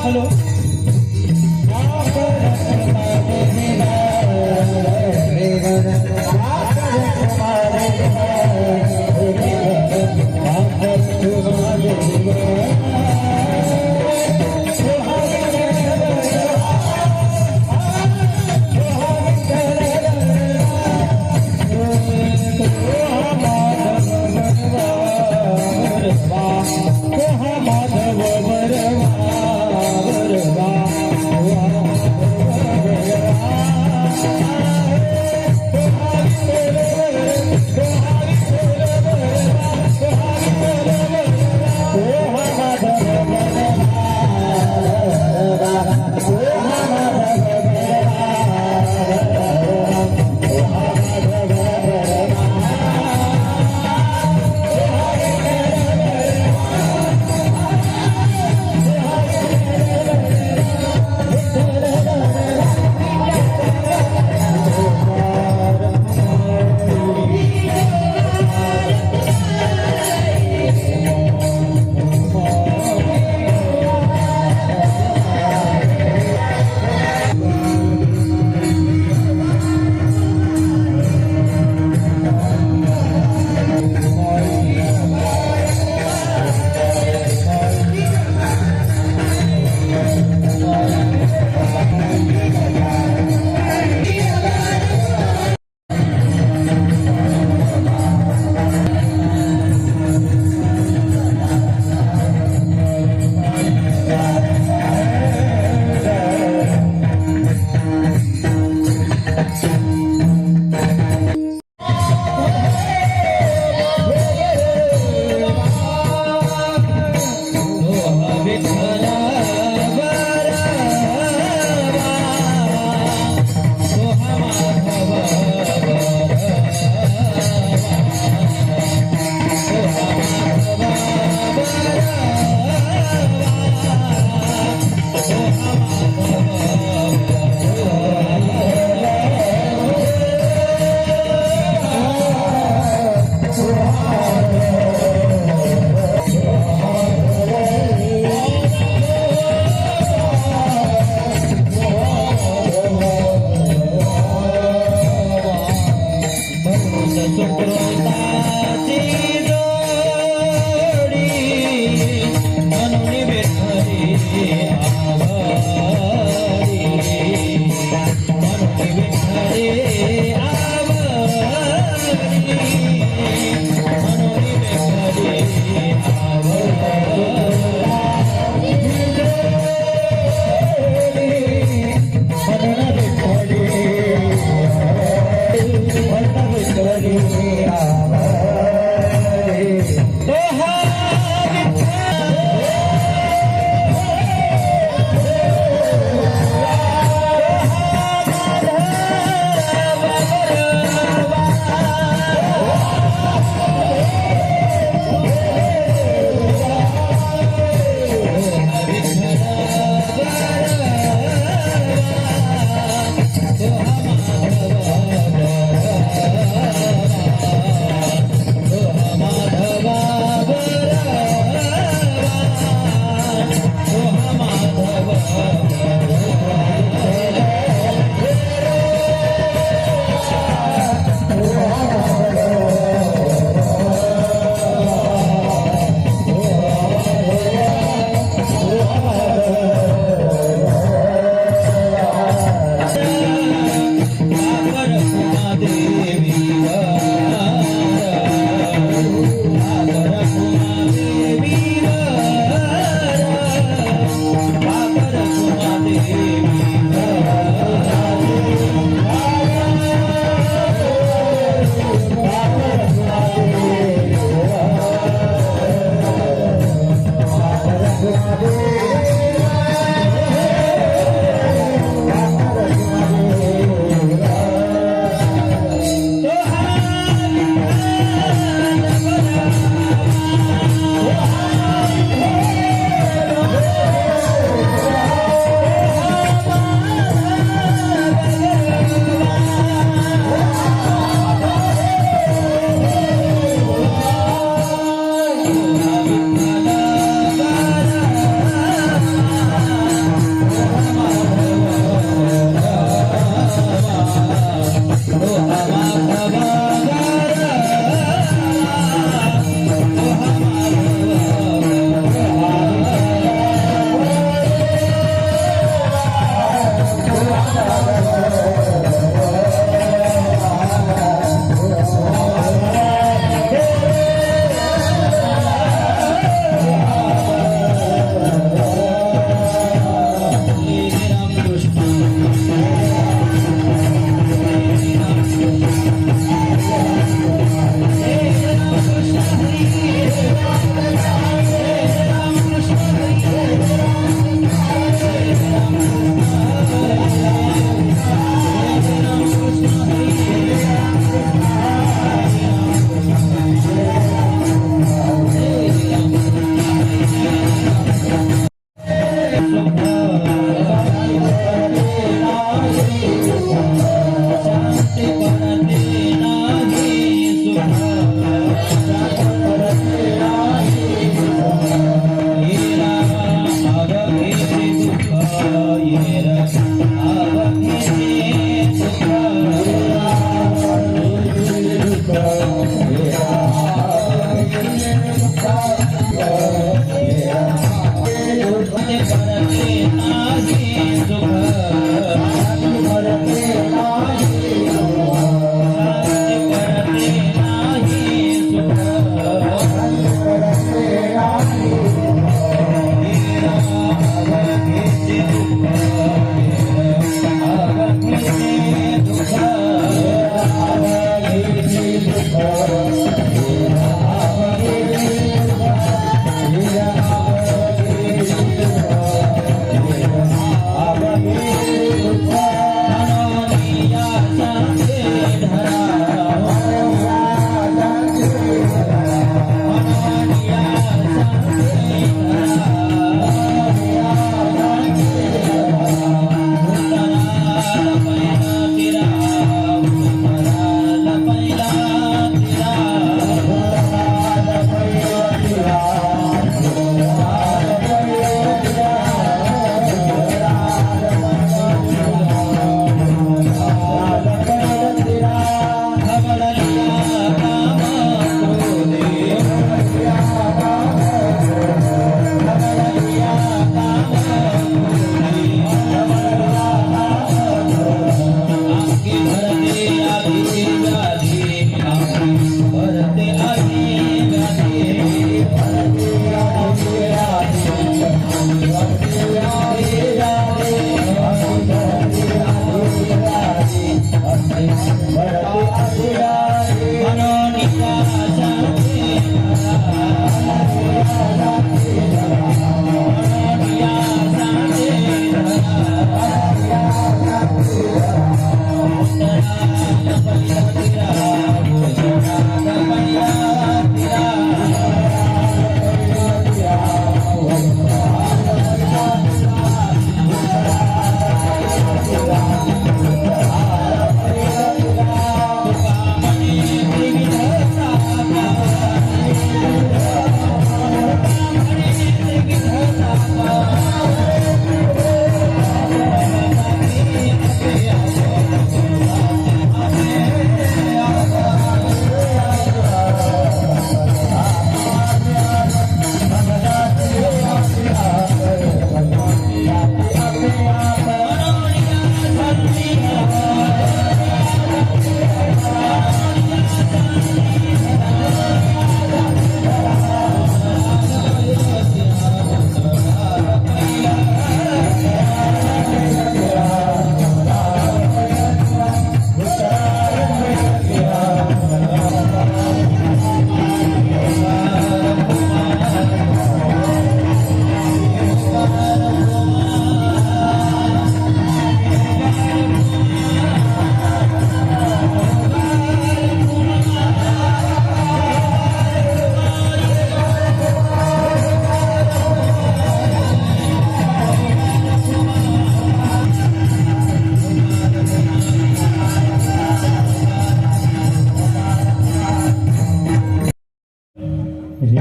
Hello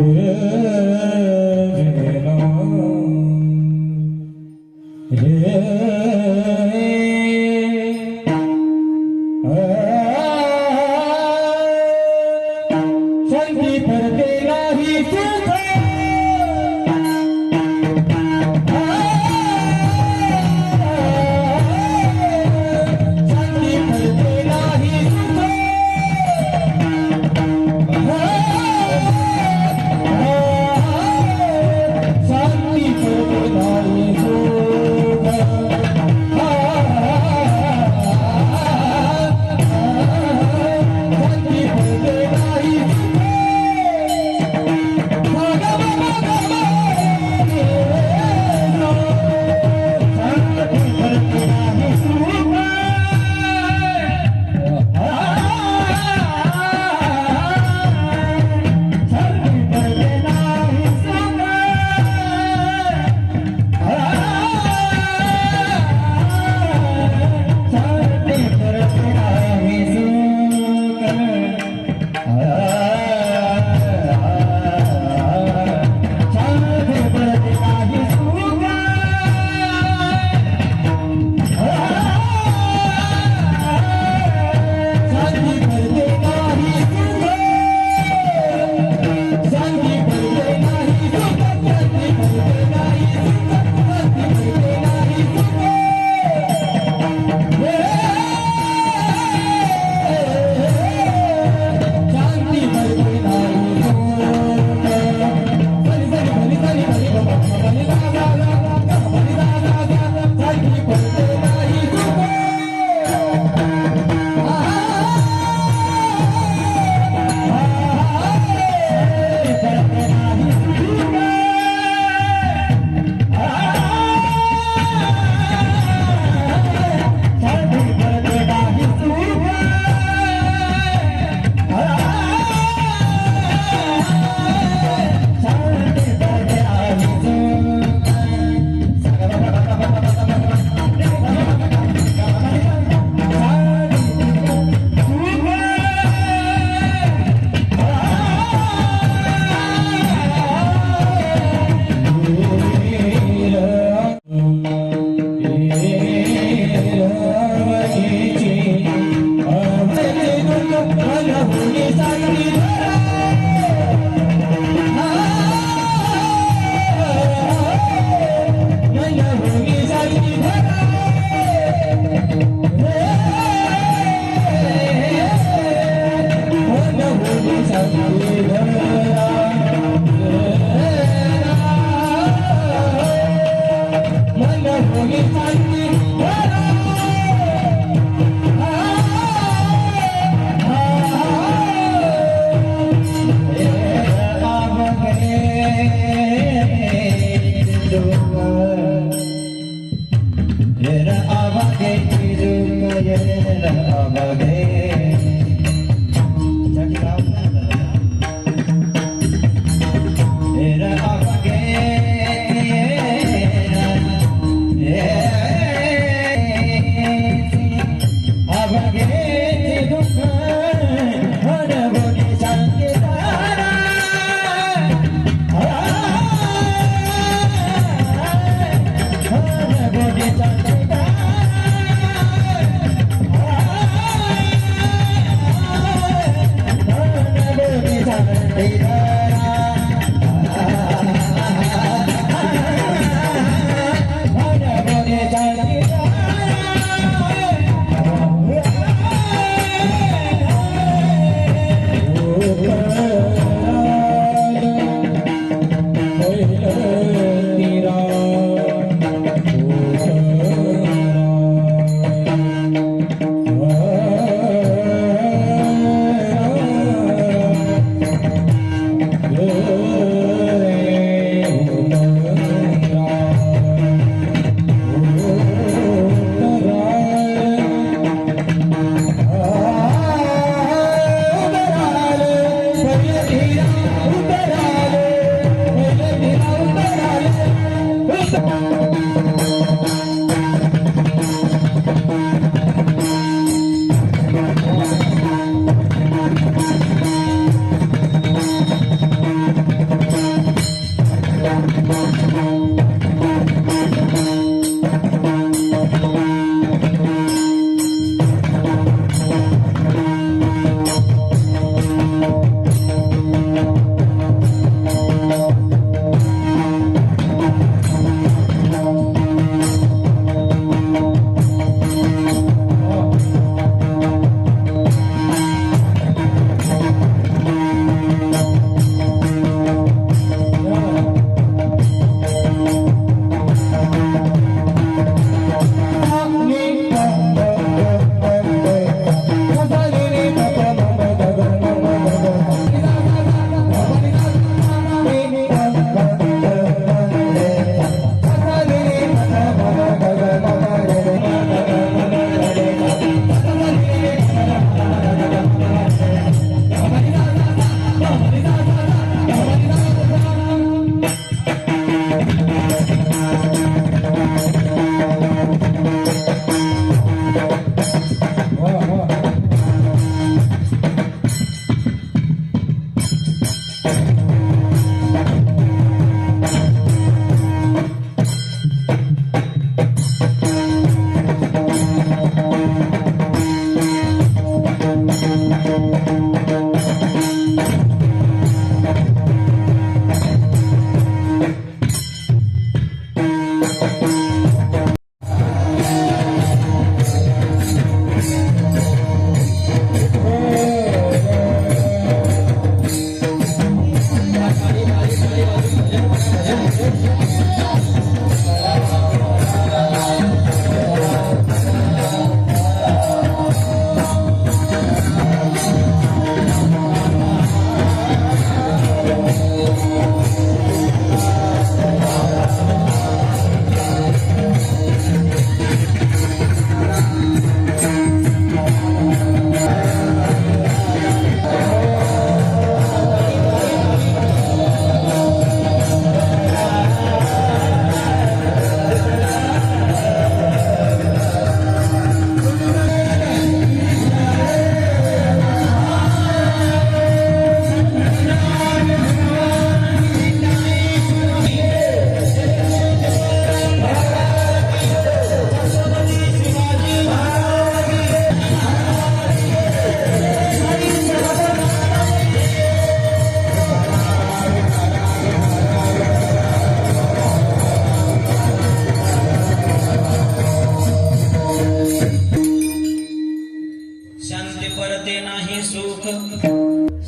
शांती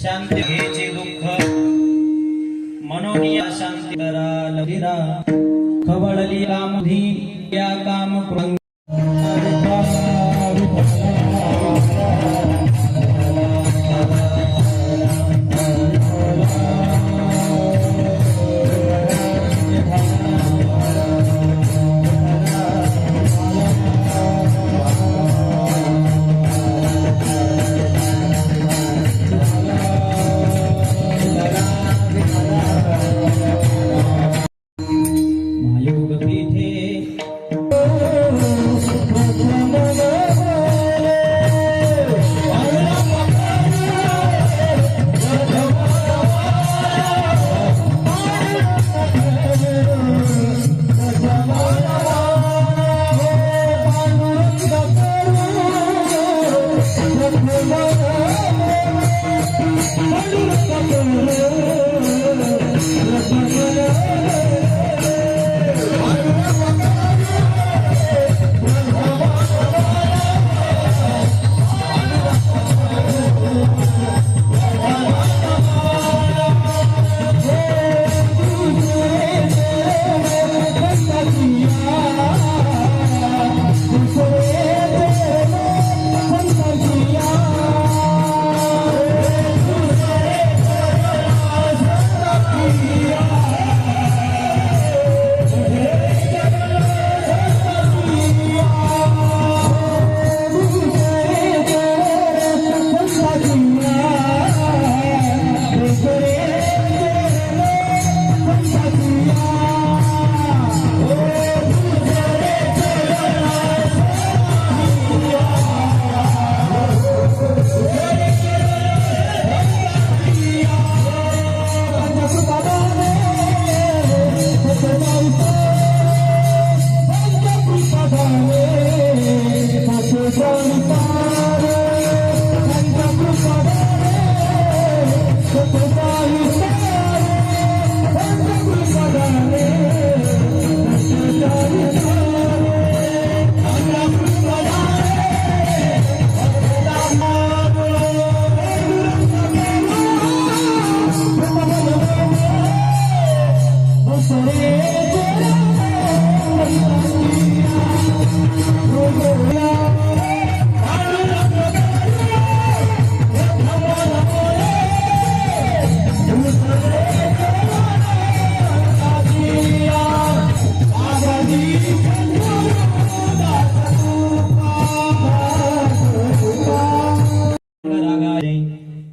शांती घ्यायचे दुःख मनोनिया शांती करा लविरा खवळली कामधी या काम कृंग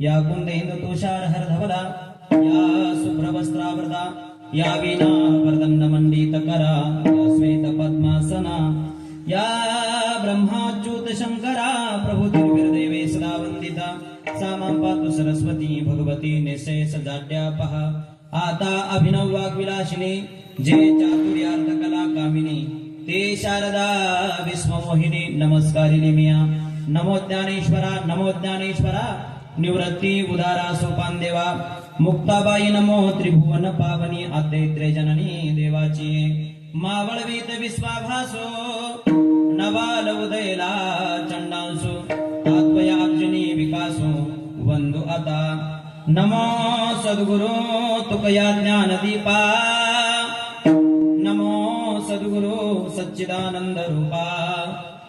या कुंदेंदु तुषार हरधवला या शुभ्रवस्त्रावृता या वीणा वरदंड मंडितकरा या श्वेत पद्मासना या ब्रह्माच्युत शंकरा प्रभुतिर्विर्देवे सदा वंदिता सा मां पातु सरस्वती भगवती निशेष जाड्यापहा आता अभिनव वाग्विलासिनी जे चातुर्यार्थ कला कामिनी ते शारदा विश्वमोहिनी नमस्कारिणी मिया नमो ज्ञानेश्वरा निवृत्ती उदारा सोपान देवा मुक्ताबाई नमो त्रिभुवन पावनी आद्यैत्रे जननी देवाची मावळवीत विश्वाभासो नवाल उदयला चंडांसु आत्मया अर्जुनी विकासो वंदु आता नमो सद्गुरु तुकया ज्ञानदीपा नमो सद्गुरु सच्चिदानंद रूपा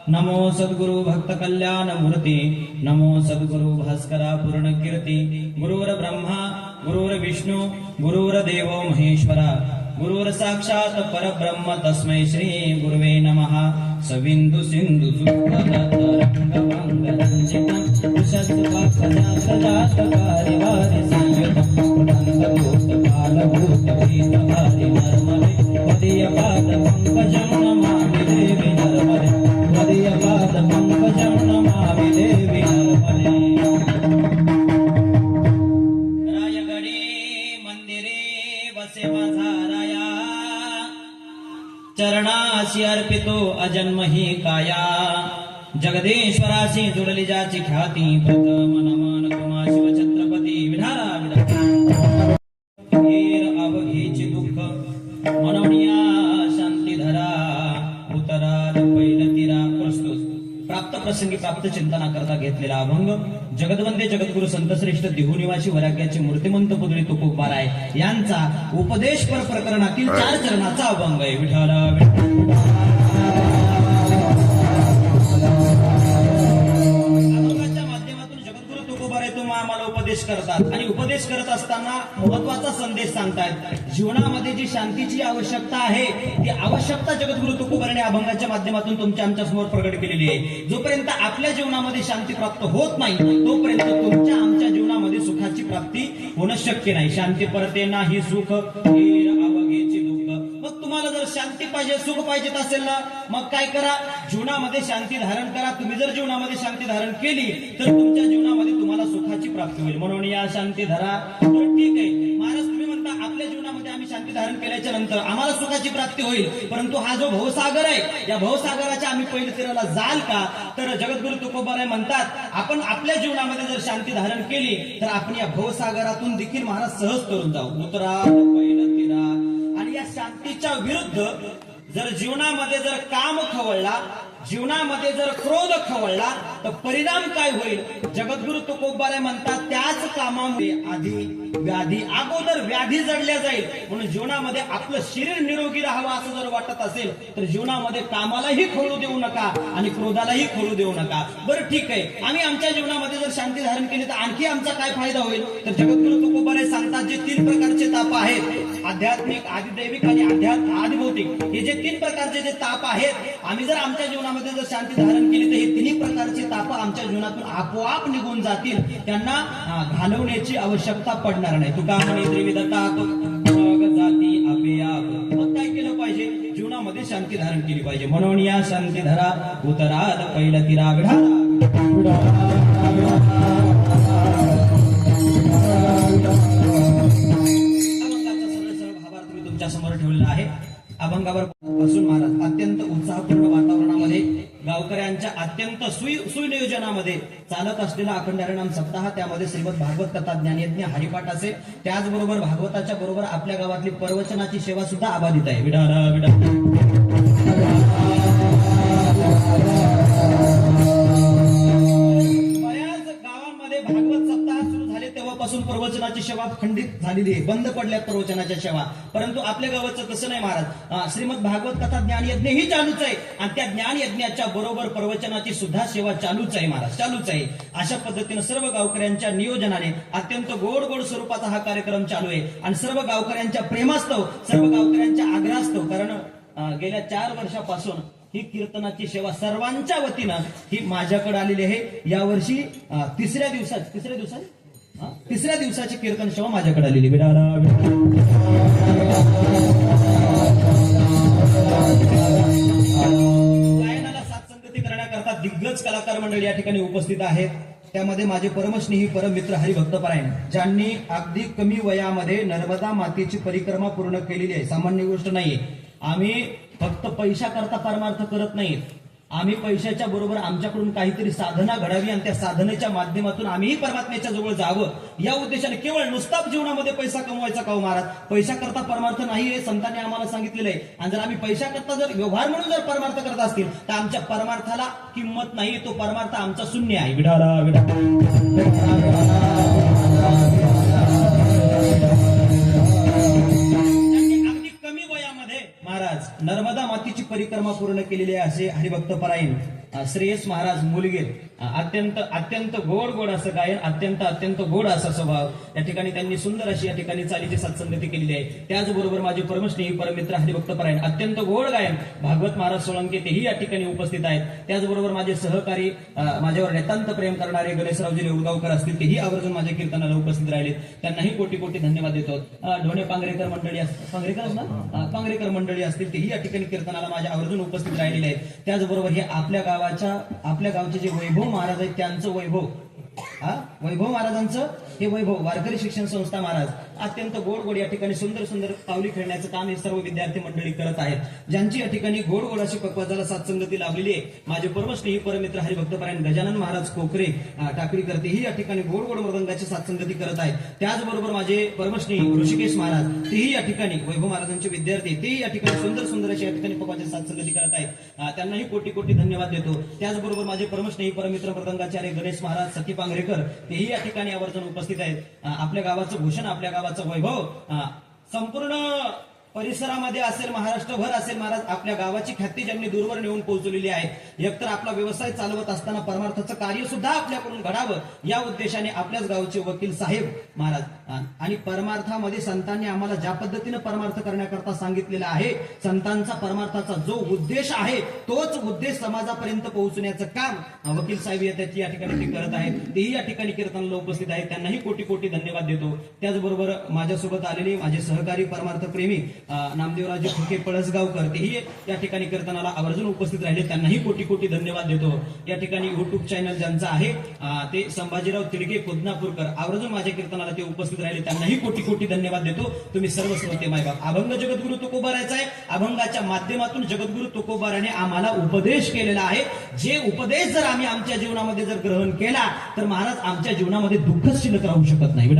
नमो सद्गुरु भक्त कल्याण मूर्ती नमो सद्गुरु भास्करा पूर्ण कीर्ती गुरुर ब्रह्मा गुरुर विष्णू गुरुर देव महेश्वरा गुरुर साक्षात परब्रह्म तस्मै श्री गुरुवे नमः सविंदु सिंधु रायगडी मंदिरे वसे माझा राया चरणाशी अर्पितो अजन्म ही काया जगदीश्वराशी जुळली ज्याची ख्याती प्रथम नमन तुम्हा शिव छत्रपती विधारा अवघीची दुःख मनोनिया शांती धरा उतराल पैल तिरा प्रस्तुत प्राप्त प्रसंगी प्राप्त चिंतना करता घेतलेला अभंग जगदवंदे जगद्गुरु संतश्रेष्ठ देहुनिवासी वैराग्याचे मूर्तिमंत पुतळी तुकोबार आहे यांचा उपदेशपर प्रकरणातील 4 चरणाचा अभंग आहे विठाला आम्हाला उपदेश करतात आणि उपदेश करत असताना महत्वाचा संदेश सांगतायत जीवनामध्ये जी शांतीची आवश्यकता आहे ती आवश्यकता जगद्गुरु तुकोबाराने अभंगाच्या माध्यमातून तुमच्या आमच्या समोर प्रगट केलेली आहे जोपर्यंत आपल्या जीवनामध्ये शांती प्राप्त होत नाही तोपर्यंत तुमच्या आमच्या जीवनामध्ये सुखाची प्राप्ती होणं शक्य नाही शांती परते नाही सुख अवघेची दुःख मग तुम्हाला जर शांती पाहिजे सुख पाहिजेत असेल ना मग काय करा जीवनामध्ये शांती धारण करा तुम्ही जर जीवनामध्ये शांती धारण केली तर तुमच्या जीवनामध्ये तुम्हाला सुखाची प्राप्ती होईल म्हणून या शांती धरा तर ठीक आहे महाराज तुम्ही म्हणता आपल्या जीवनामध्ये आम्ही शांती धारण केल्याच्या नंतर आम्हाला सुखाची प्राप्ती होईल परंतु हा जो भवसागर आहे या भवसागराच्या आम्ही पहिल्या तीराला जाल का तर जगद्गुरु तुकोबाराय म्हणतात आपण आपल्या जीवनामध्ये जर शांती धारण केली तर आपण या भवसागरातून देखील महाराज सहज करून जाऊ उतरा पहिलं तीरा आणि या शांतीच्या विरुद्ध जर जीवनामध्ये जर काम खवळला जीवनामध्ये जर क्रोध खवळला तर परिणाम काय होईल जगद्गुरु तुकोबाराय म्हणतात त्याच कामामुळे आधी व्याधी अगोदर व्याधी जडल्या जाईल म्हणून जीवनामध्ये आपलं शरीर निरोगी राहावं असं जर वाटत असेल तर जीवनामध्ये कामालाही खवळू देऊ नका आणि क्रोधालाही खवळू देऊ नका बरं ठीक आहे आम्ही आमच्या जीवनामध्ये जर शांती धारण केली तर आणखी आमचा काय फायदा होईल तर जगद्गुरु तुकोबाराय सांगतात जे 3 प्रकारचे ताप आहेत आध्यात्मिक आदिदैविक आणि आदिभौतिक हे जे 3 प्रकारचे जे ताप आहेत आम्ही जर आमच्या जीवनामध्ये जर शांती धारण केली तर हे 3 प्रकारचे ताप आमच्या जीवनातून आपोआप निघून जातील त्यांना घालवण्याची आवश्यकता पडणार नाही तुका म्हणे त्रिविध ताप जाती अपेयाप मग काय केलं पाहिजे जीवनामध्ये शांती धारण केली पाहिजे म्हणून या शांती धरा उतराल पहिलं तिरा तुमच्या समोर ठेवलेला आहे अभंगावर बसून महाराज अत्यंत उत्साहपूर्ण वातावरणामध्ये गावकऱ्यांच्या अत्यंत सुनियोजनामध्ये चालत असलेला अखंड हरिनाम सप्ताह त्यामध्ये श्रीमद भागवत कथा ज्ञानयज्ञ हरिपाठ असेल त्याचबरोबर भागवताच्या बरोबर आपल्या गावातली प्रवचनाची सेवा सुद्धा अबाधित आहे विडाला भागवत सप्ताह सुरू झाले तेव्हापासून प्रवचनाची सेवा खंडित झालेली आहे बंद पडल्या प्रवचनाच्या सेवा परंतु आपल्या गावाचं तसं नाही महाराज श्रीमद भागवत कथा ज्ञानयज्ञ ही चालूच आहे आणि त्या ज्ञानयज्ञाच्या बरोबर प्रवचनाची सुद्धा सेवा चालूच आहे महाराज चालूच आहे अशा पद्धतीने सर्व गावकऱ्यांच्या नियोजनाने अत्यंत गोड गोड स्वरूपाचा हा कार्यक्रम चालू आहे आणि सर्व गावकऱ्यांच्या प्रेमास्तव सर्व गावकऱ्यांच्या आग्रहास्तव कारण गेल्या 4 वर्षापासून ही कीर्तनाची सेवा सर्वांच्या वतीनं ही माझ्याकडे आलेली आहे यावर्षी तिसऱ्या दिवसाची कीर्तन सेवा माझ्याकडे आलेली गायनाला साथसंगती करण्याकरता दिग्गज कलाकार मंडळी या ठिकाणी उपस्थित आहेत त्यामध्ये माझे परमस्नेही परममित्र हरिभक्तपरायण ज्यांनी अगदी कमी वयामध्ये नर्मदा मातेची परिक्रमा पूर्ण केलेली आहे सामान्य गोष्ट नाहीये आम्ही फक्त पैसा करता परमार्थ करत नाहीत आम्ही पैशाच्या बरोबर आमच्याकडून काहीतरी साधना घडावी आणि त्या साधनेच्या माध्यमातून आम्हीही परमात्म्याच्या जवळ जावं या उद्देशाने केवळ नुसता जीवनामध्ये पैसा कमवायचा का महाराज पैसा करता परमार्थ नाही हे संतांनी आम्हाला सांगितलेलं आहे आणि जर आम्ही पैसा करता जर व्यवहार म्हणून जर परमार्थ करत असतील तर आमच्या परमार्थाला किंमत नाही तो परमार्थ आमचा शून्य आहे विडाला नर्मदा मातीची परिक्रमा पूर्ण केलेली आहे असे हरिभक्त परायण श्रेयस महाराज मुलगीर अत्यंत गोड असं गायन, अत्यंत गोड असा स्वभाव या ठिकाणी त्यांनी सुंदर अशी या ठिकाणी चालीची सत्संगती केलेली आहे. त्याचबरोबर माझे परमस्नेही परमित्र हरिभक्त परायण अत्यंत गोड गायन भागवत महाराज सोळंके तेही या ठिकाणी उपस्थित आहेत. त्याचबरोबर माझे सहकारी माझ्यावर नितांत प्रेम करणारे गणेशरावजी उडगावकर असतील, तेही आवर्जून माझ्या कीर्तनाला उपस्थित राहिले. त्यांनाही कोटी कोटी धन्यवाद देतो. ढोणे पांगरेकर मंडळी असतील, तेही या ठिकाणी कीर्तनाला माझ्या आवर्जून उपस्थित राहिलेले आहेत. त्याचबरोबर हे आपल्या गावचे जे वैभव महाराज आहेत त्यांचं वैभव महाराजांचं हे वैभव वारकरी शिक्षण संस्था महाराज अत्यंत गोड या ठिकाणी सुंदर पावली खेळण्याचं काम हे सर्व विद्यार्थी मंडळी करत आहेत, ज्यांची या ठिकाणी गोड अशी पक्वाजाला साथसंगती लाभलेली आहे. माझे परमस्नेही परमित्र हरिभक्तपरायण गजानन महाराज कोकरे टाकळीकर तेही या ठिकाणी गोड मृदंगाची साथसंगती करत आहेत. त्याचबरोबर माझे परमस्नेही ऋषिकेश महाराज तेही या ठिकाणी वैभव महाराजांचे विद्यार्थी तेही या ठिकाणी सुंदर अशी या ठिकाणी पक्वाजाची साथसंगती करत आहेत. त्यांनाही कोटी धन्यवाद देतो. त्याचबरोबर माझे परमस्नेही परमित्र मृदंगाचार्य गणेश महाराज सखी पांगरेकर तेही या ठिकाणी आवर्जून उपस्थित आहेत. आपल्या गावाचं भूषण, आपल्या गावाचं वैभव संपूर्ण परिसरामध्ये असेल, महाराष्ट्रभर असेल, महाराज आपल्या गावाची ख्याती ज्यांनी दूरवर नेऊन पोहोचवलेली आहे. एकतर आपला व्यवसाय चालवत असताना परमार्थाचं कार्य सुद्धा आपल्याकडून घडावं या उद्देशाने आपल्याच गावचे वकील साहेब महाराज आणि परमार्थामध्ये संतांनी आम्हाला ज्या पद्धतीने परमार्थ करण्याकरता सांगितलेला आहे, संतांचा परमार्थाचा जो उद्देश आहे तोच उद्देश समाजापर्यंत पोहोचण्याचं काम वकील साहेब येतात या ठिकाणी ते करत आहेत. तेही या ठिकाणी कीर्तनाला उपस्थित आहेत. त्यांनाही कोटी धन्यवाद देतो. त्याचबरोबर माझ्यासोबत आलेले माझे सहकारी परमार्थ प्रेमी नामदेवराजे फुके पळसगावकर तेही या ठिकाणी कीर्तनाला आवर्जून उपस्थित राहिले. त्यांनाही कोटी धन्यवाद देतो. या ठिकाणी युट्यूब चॅनल ज्यांचं आहे ते संभाजीराव तिडके खुदनापूरकर आवर्जून माझ्या कीर्तनाला ते उपस्थित राहिले. त्यांनाही कोटी धन्यवाद देतो. तुम्ही सर्व श्रोते मायबाप, अभंग जगद्गुरु तुकोबारायचा आहे. अभंगाच्या माध्यमातून जगद्गुरु तुकोबाराने आम्हाला उपदेश केलेला आहे. जे उपदेश जर आम्ही आमच्या जीवनामध्ये जर ग्रहण केला तर महाराज आमच्या जीवनामध्ये दुःखच शिल्लक राहू शकत नाही.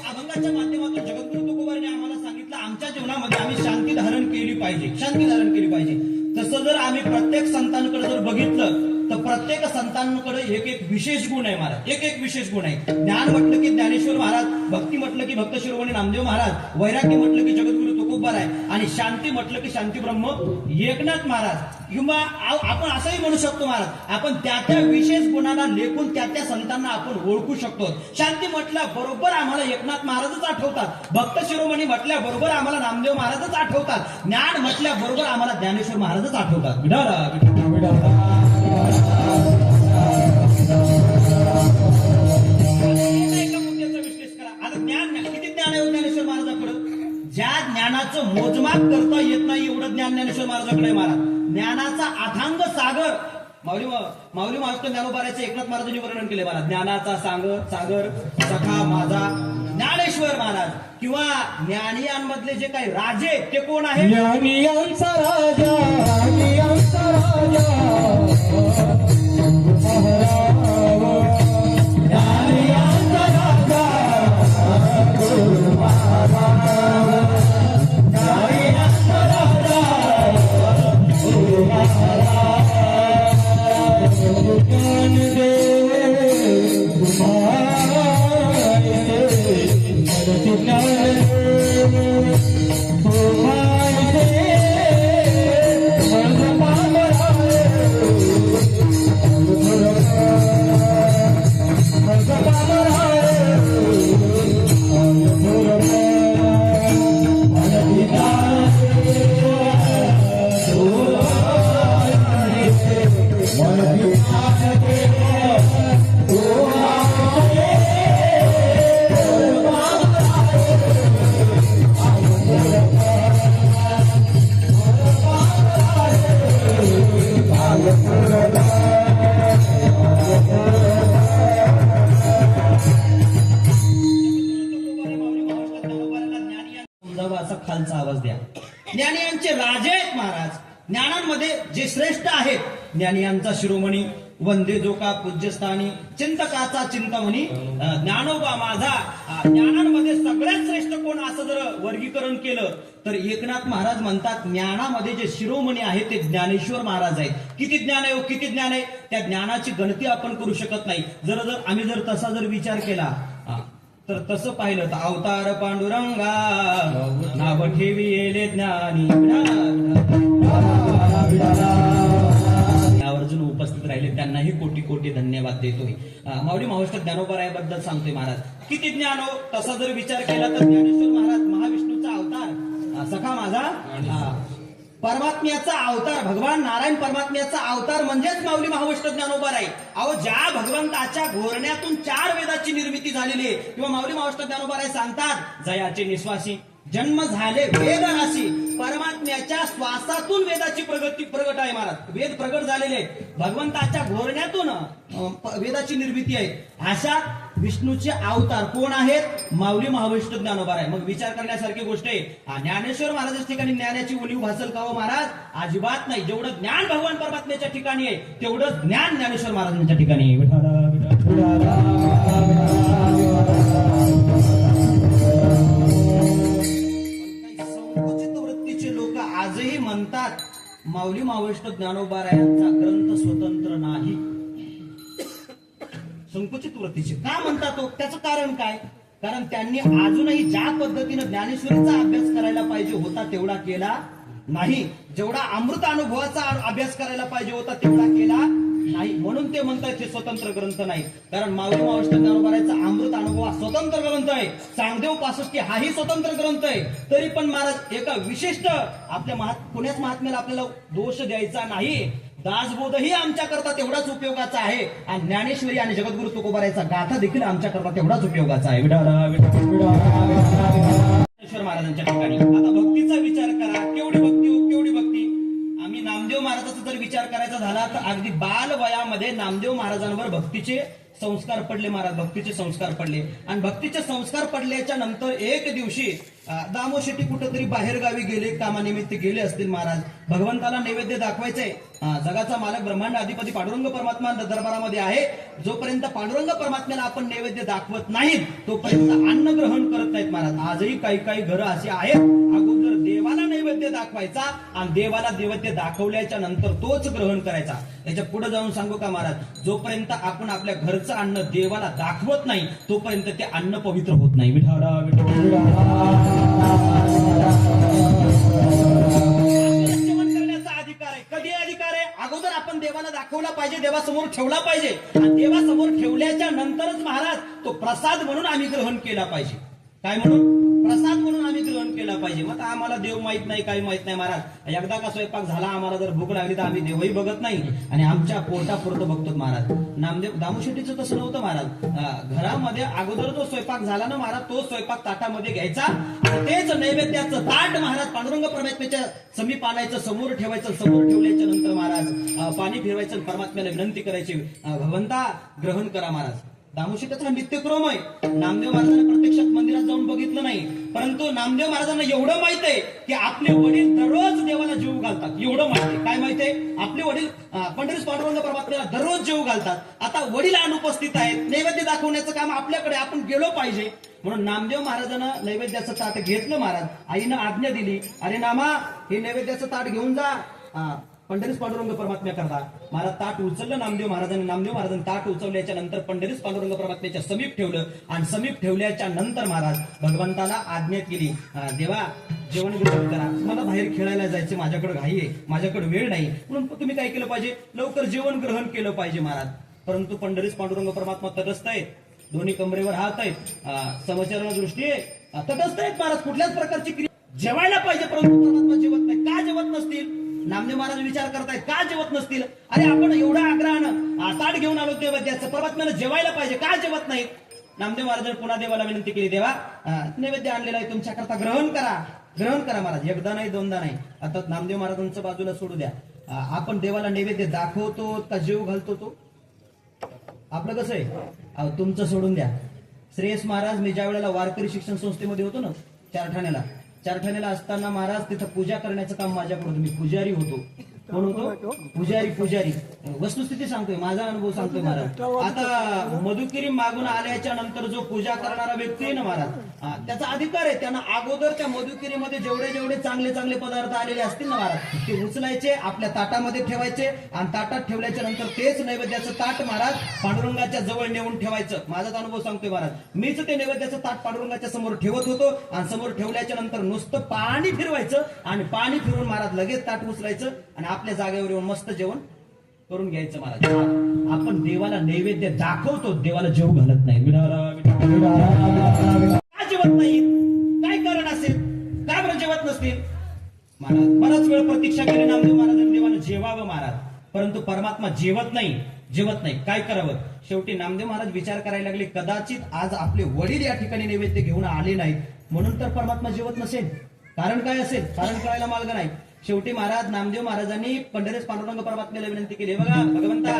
अभंगाच्या माध्यमातून जगद्गुरु तुकोबाराने आम्हाला सांगितलं आमच्या जीवनामध्ये आम्ही शांती धारण केली पाहिजे. तसं जर आम्ही प्रत्येक संतांकडे जर बघितलं तर प्रत्येक संतांकडे एक विशेष गुण आहे महाराज, एक विशेष गुण आहे. ज्ञान म्हटलं की ज्ञानेश्वर महाराज, भक्ती म्हटलं की भक्त शिरोमणी नामदेव महाराज, वैराग्य म्हटलं की जगद्गुरु तुकोबार आहे आणि शांती म्हटलं की शांती ब्रह्म एकनाथ महाराज. किंवा आपण असंही म्हणू शकतो महाराज, आपण त्या विशेष गुणाला लेखून त्या संतांना आपण ओळखू शकतो. शांती म्हटल्या बरोबर आम्हाला एकनाथ महाराजच आठवतात, भक्त शिरोमणी म्हटल्या बरोबर आम्हाला नामदेव महाराजच आठवतात, ज्ञान म्हटल्या बरोबर आम्हाला ज्ञानेश्वर महाराजच आठवतात. एका मुद्द्याचा विश्लेष करा. आता किती ज्ञान आहे ज्ञानेश्वर महाराजाकडे? ज्या ज्ञानाचं मोजमाप करता येत नाही एवढं ज्ञान ज्ञानेश्वर महाराजाकडे आहे महाराज. ज्ञानाचा अथांग सागर माऊली महाराष्ट्र ज्ञानोबाराचे एकनाथ महाराजांनी वर्णन केले महाराज. ज्ञानाचा सागर सखा माझा ज्ञानेश्वर महाराज. किंवा ज्ञानियांमधले जे काही राजे ते कोण आहे? ज्ञानियांचा राजा खालचा आवाज द्या. ज्ञानियांचे राजे आहेत महाराज. ज्ञानांमध्ये जे श्रेष्ठ आहेत, ज्ञानियांचा शिरोमणी वंदे जो का पूज्यस्थानी चिंतकाचा चिंतामणी ज्ञानोबा माझा. ज्ञानांमध्ये सगळ्यात श्रेष्ठ कोण असं जर वर्गीकरण केलं तर एकनाथ महाराज म्हणतात ज्ञानामध्ये जे शिरोमणी आहे ते ज्ञानेश्वर महाराज आहेत. किती ज्ञान आहे, किती ज्ञान आहे, त्या ज्ञानाची गणती आपण करू शकत नाही. आम्ही जर तसा जर विचार केला तर तसं पाहिलं तर अवतार पांडुरंगा नाव ठेवी येले ज्ञानी आवर्जून उपस्थित राहिले त्यांनाही कोटी कोटी धन्यवाद देतोय. माऊली महाराष्ट्र ज्ञानोबरायाबद्दल सांगतोय महाराज. किती ज्ञान हो तसा जर विचार केला तर ज्ञानेश्वर महाराज महाविष्णूचा अवतार सखा माझा परमात्म्याचा अवतार भगवान नारायण परमात्म्याचा अवतार म्हणजेच माऊली महावष्ट ज्ञानोबा आहे. अहो ज्या भगवंताच्या घोरण्यातून 4 वेदाची निर्मिती झालेली आहे किंवा माऊली महावष्ट ज्ञानोबा सांगतात जयाचे निश्वासी जन्म झाले वेदनाशी परमात्म्याच्या श्वासातून वेदाची प्रगट आहे महाराज. वेद प्रगट झालेले आहेत भगवंताच्या घोरण्यातून वेदाची निर्मिती आहे. अशा विष्णूचे अवतार कोण आहेत माऊली महाविष्णू ज्ञानोबा आहे. मग विचार करण्यासारखी गोष्ट आहे. ज्ञानेश्वर महाराजांच्या ठिकाणी ज्ञानाची उणीव भासल का हो महाराज? अजिबात नाही. जेवढं ज्ञान भगवान परमात्म्याच्या ठिकाणी आहे तेवढं ज्ञान ज्ञानेश्वर महाराजांच्या ठिकाणी आहे. संकुचित वृत्तीचे लोक आजही म्हणतात माऊली महाविष्णू ज्ञानोबारायांचा ग्रंथ स्वतंत्र नाही. संकुचित वृत्तीचे का म्हणतात हो? त्याचं कारण काय? कारण त्यांनी अजूनही ज्या पद्धतीने ज्ञानेश्वरीचा अभ्यास करायला पाहिजे होता तेवढा केला नाही. जेवढा अमृत अनुभवाचा अभ्यास करायला पाहिजे होता तेवढा केला नाही. म्हणून ते म्हणतात हे स्वतंत्र ग्रंथ नाही. कारण माऊली महाविष्णू ज्ञानोबारायांचा अमृत अनुभव हा स्वतंत्र ग्रंथ आहे. चांगदेव 65 हाही स्वतंत्र ग्रंथ आहे. तरी पण महाराज एका विशिष्ट आपल्या पुण्याच महात्म्याला आपल्याला दोष द्यायचा नाही. दासबोधही आमच्याकरता तेवढाच उपयोगाचा आहे आणि ज्ञानेश्वरी आणि जगद्गुरु तुकोबारायांचा गाथा देखील आमच्याकरता तेवढाच उपयोगाचा आहे. ज्ञानेश्वर महाराजांच्या ठिकाणी आता भक्तीचा विचार करा. केवढी भक्ती हो केवढी भक्ती. आम्ही नामदेव महाराजाचा जर विचार करायचा झाला तर अगदी बाल वयामध्ये नामदेव महाराजांवर भक्तीचे संस्कार पडले महाराज. भक्तीचे संस्कार पडले आणि भक्तीचे संस्कार पडल्याच्या नंतर एक दिवशी दामो शेट्टी कुठेतरी बाहेर गावी गेले, कामानिमित्त गेले असतील महाराज. भगवंताला नैवेद्य दाखवायचंय. जगाचा मालक ब्रह्मांड अधिपती पांडुरंग परमात्मा दरबारामध्ये आहे. जोपर्यंत पांडुरंग परमात्म्याला आपण नैवेद्य दाखवत नाहीत तोपर्यंत अन्न ग्रहण करत नाहीत महाराज. आजही काही काही घरं अशी आहेत अगोदर देवाला नैवेद्य दाखवायचा आणि देवाला नैवेद्य दाखवल्याच्या नंतर तोच ग्रहण करायचा. त्याच्या पुढे जाऊन सांगू का महाराज, जोपर्यंत आपण आपल्या घरचं अन्न देवाला दाखवत नाही तोपर्यंत ते अन्न पवित्र होत नाही. जेवण करण्याचा अधिकार आहे. कधी अधिकार आहे? अगोदर आपण देवाला दाखवला पाहिजे, देवासमोर ठेवला पाहिजे आणि देवासमोर ठेवल्याच्या नंतरच महाराज तो प्रसाद म्हणून आम्ही ग्रहण केला पाहिजे. काय म्हणून? प्रसाद म्हणून आम्ही ग्रहण केला पाहिजे. मग आम्हाला देव माहित नाही, काही माहित नाही महाराज. एकदा का स्वयंपाक झाला आम्हाला जर भूक लागली तर आम्ही देवही बघत नाही आणि आमच्या पोटापुरतं बघतो महाराज. नामदेव दामोशेट्टीचं तसं नव्हतं महाराज. घरामध्ये अगोदर जो स्वयंपाक झाला ना महाराज तो स्वयंपाक ताटामध्ये घ्यायचा आणि तेच नैवेद्याचं ताट महाराज पांडुरंग परमात्म्याच्या समीप आणायचं, समोर ठेवायचं. समोर ठेवल्याच्या नंतर महाराज पाणी फिरवायचं, परमात्म्याला विनंती करायची भगवंता ग्रहण करा महाराज. दामोशेट्टीचा नित्यक्रम आहे. नामदेव महाराजांना प्रत्यक्षात मंदिरात जाऊन बघितलं नाही, परंतु नामदेव महाराजांना एवढं माहित आहे की आपले वडील दररोज देवाला जीव घालतात. एवढं माहित आहे. काय माहित आहे? आपले वडील पंढरीस पांडुरंग परमात्म्याला दररोज जीव घालतात. आता वडील अनुपस्थित आहेत, नैवेद्य दाखवण्याचं काम आपल्याकडे, आपण गेलो पाहिजे. म्हणून नामदेव महाराजांना नैवेद्याचं ताट घेतलं महाराज. आईनं आज्ञा दिली, अरे नामा हे नैवेद्याचं ताट घेऊन जा पंढरीस पांडुरंग परमात्म्या करता. महाराज ताट उचललं नामदेव महाराजांनी ताट उचलल्याच्या नंतर पंढरीस पांडुरंग परमात्म्याच्या समीप ठेवलं आणि समीप ठेवल्याच्या नंतर महाराज भगवंताला आज्ञा केली, देवा जेवण ग्रहण करा. मला बाहेर खेळायला जायचे, माझ्याकडे घाई आहे, माझ्याकडे वेळ नाही. म्हणून तुम्ही काय केलं पाहिजे? लवकर जेवण ग्रहण केलं पाहिजे महाराज. परंतु पंढरीस पांडुरंग परमात्मा तटस्थ आहेत, दोन्ही कमरेवर हात आहेत, समचरण दृष्टी आहे, तटस्थ आहेत महाराज. कुठल्याच प्रकारची क्रिया जेवायला पाहिजे परंतु परमात्मा जेवत नाही. का जेवत नसतील? नामदेव महाराज विचार करतायत का जेवत नसतील? अरे आपण एवढा आग्रहानं ताट घेऊन आलो नैवेद्याचं, परमात्म्याला जेवायला पाहिजे, का जेवत नाही? नामदेव महाराजांनी पुन्हा देवाला विनंती केली, देवा नैवेद्य आणलेला आहे तुमच्याकरता, ग्रहण करा महाराज. एकदा नाही दोनदा नाही. आता नामदेव महाराजांचं बाजूला सोडू द्या. आपण देवाला नैवेद्य दाखवतो का जीव घालतो? तो आपलं कसं आहे? तुमचं सोडून द्या. श्रेयस महाराज मी ज्या वेळेला वारकरी शिक्षण संस्थेमध्ये होतो ना चारठाण्याला असताना महाराज तिथं पूजा करण्याचं काम माझ्याकडून, मी पुजारी होतो. कोण होतो पुजारी पुजारी वस्तुस्थिती सांगतोय माझा अनुभव सांगतोय महाराज आता मधुकिरी मागून आल्याच्या नंतर जो पूजा करणारा व्यक्ती आहे ना महाराज त्याचा अधिकार आहे त्यांना अगोदर त्या मधुकिरीमध्ये जेवढे जेवढे चांगले चांगले पदार्थ आलेले असतील ना महाराज ते उचलायचे आपल्या ताटामध्ये ठेवायचे आणि ताटात ठेवल्याच्या नंतर तेच नैवेद्याचं ताट महाराज पांडुरंगाच्या जवळ नेऊन ठेवायचं माझाच अनुभव सांगतोय महाराज मीच ते नैवेद्याचं ताट पांडुरंगाच्या समोर ठेवत होतो आणि समोर ठेवल्याच्या नंतर नुसतं पाणी फिरवायचं आणि पाणी फिरवून महाराज लगेच ताट उचलायचं आणि आपल्या जागेवर येऊन मस्त जेवण करून घ्यायचं महाराज आपण देवाला नैवेद्य दाखवतो देवाला जेव घालत नाही का जेवत नाही काय कारण असेल का बरं जेवत नसतील महाराज बराच वेळ प्रतीक्षा केली नामदेव महाराजांनी देवानं जेवावं महाराज परंतु परमात्मा जेवत नाही काय करावं शेवटी नामदेव महाराज विचार करायला लागले कदाचित आज आपले वडील या ठिकाणी नैवेद्य घेऊन आले नाहीत म्हणून तर परमात्मा जेवत नसेल कारण काय असेल कारण कळायला मार्ग नाही शेवटी महाराज नामदेव महाराजांनी पंढरीस पांडुरंग परमात्म्याला विनंती केली बघा भगवंता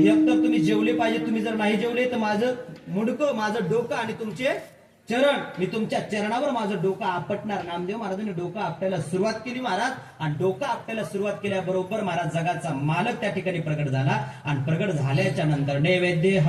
एकतर तुम्ही जेवले पाहिजे तुम्ही जर नाही जेवले तर माझं मुंडकं माझं डोकं आणि तुमचे चरण मी तुमच्या चरणावर माझं डोकं आपटणार नामदेव महाराजांनी डोकं आपटायला सुरुवात केली महाराज आणि डोकं आपटायला सुरुवात केल्याबरोबर महाराज जगाचा मालक त्या ठिकाणी प्रगट झाला आणि प्रगट झाल्याच्या नंतर नैवेद्य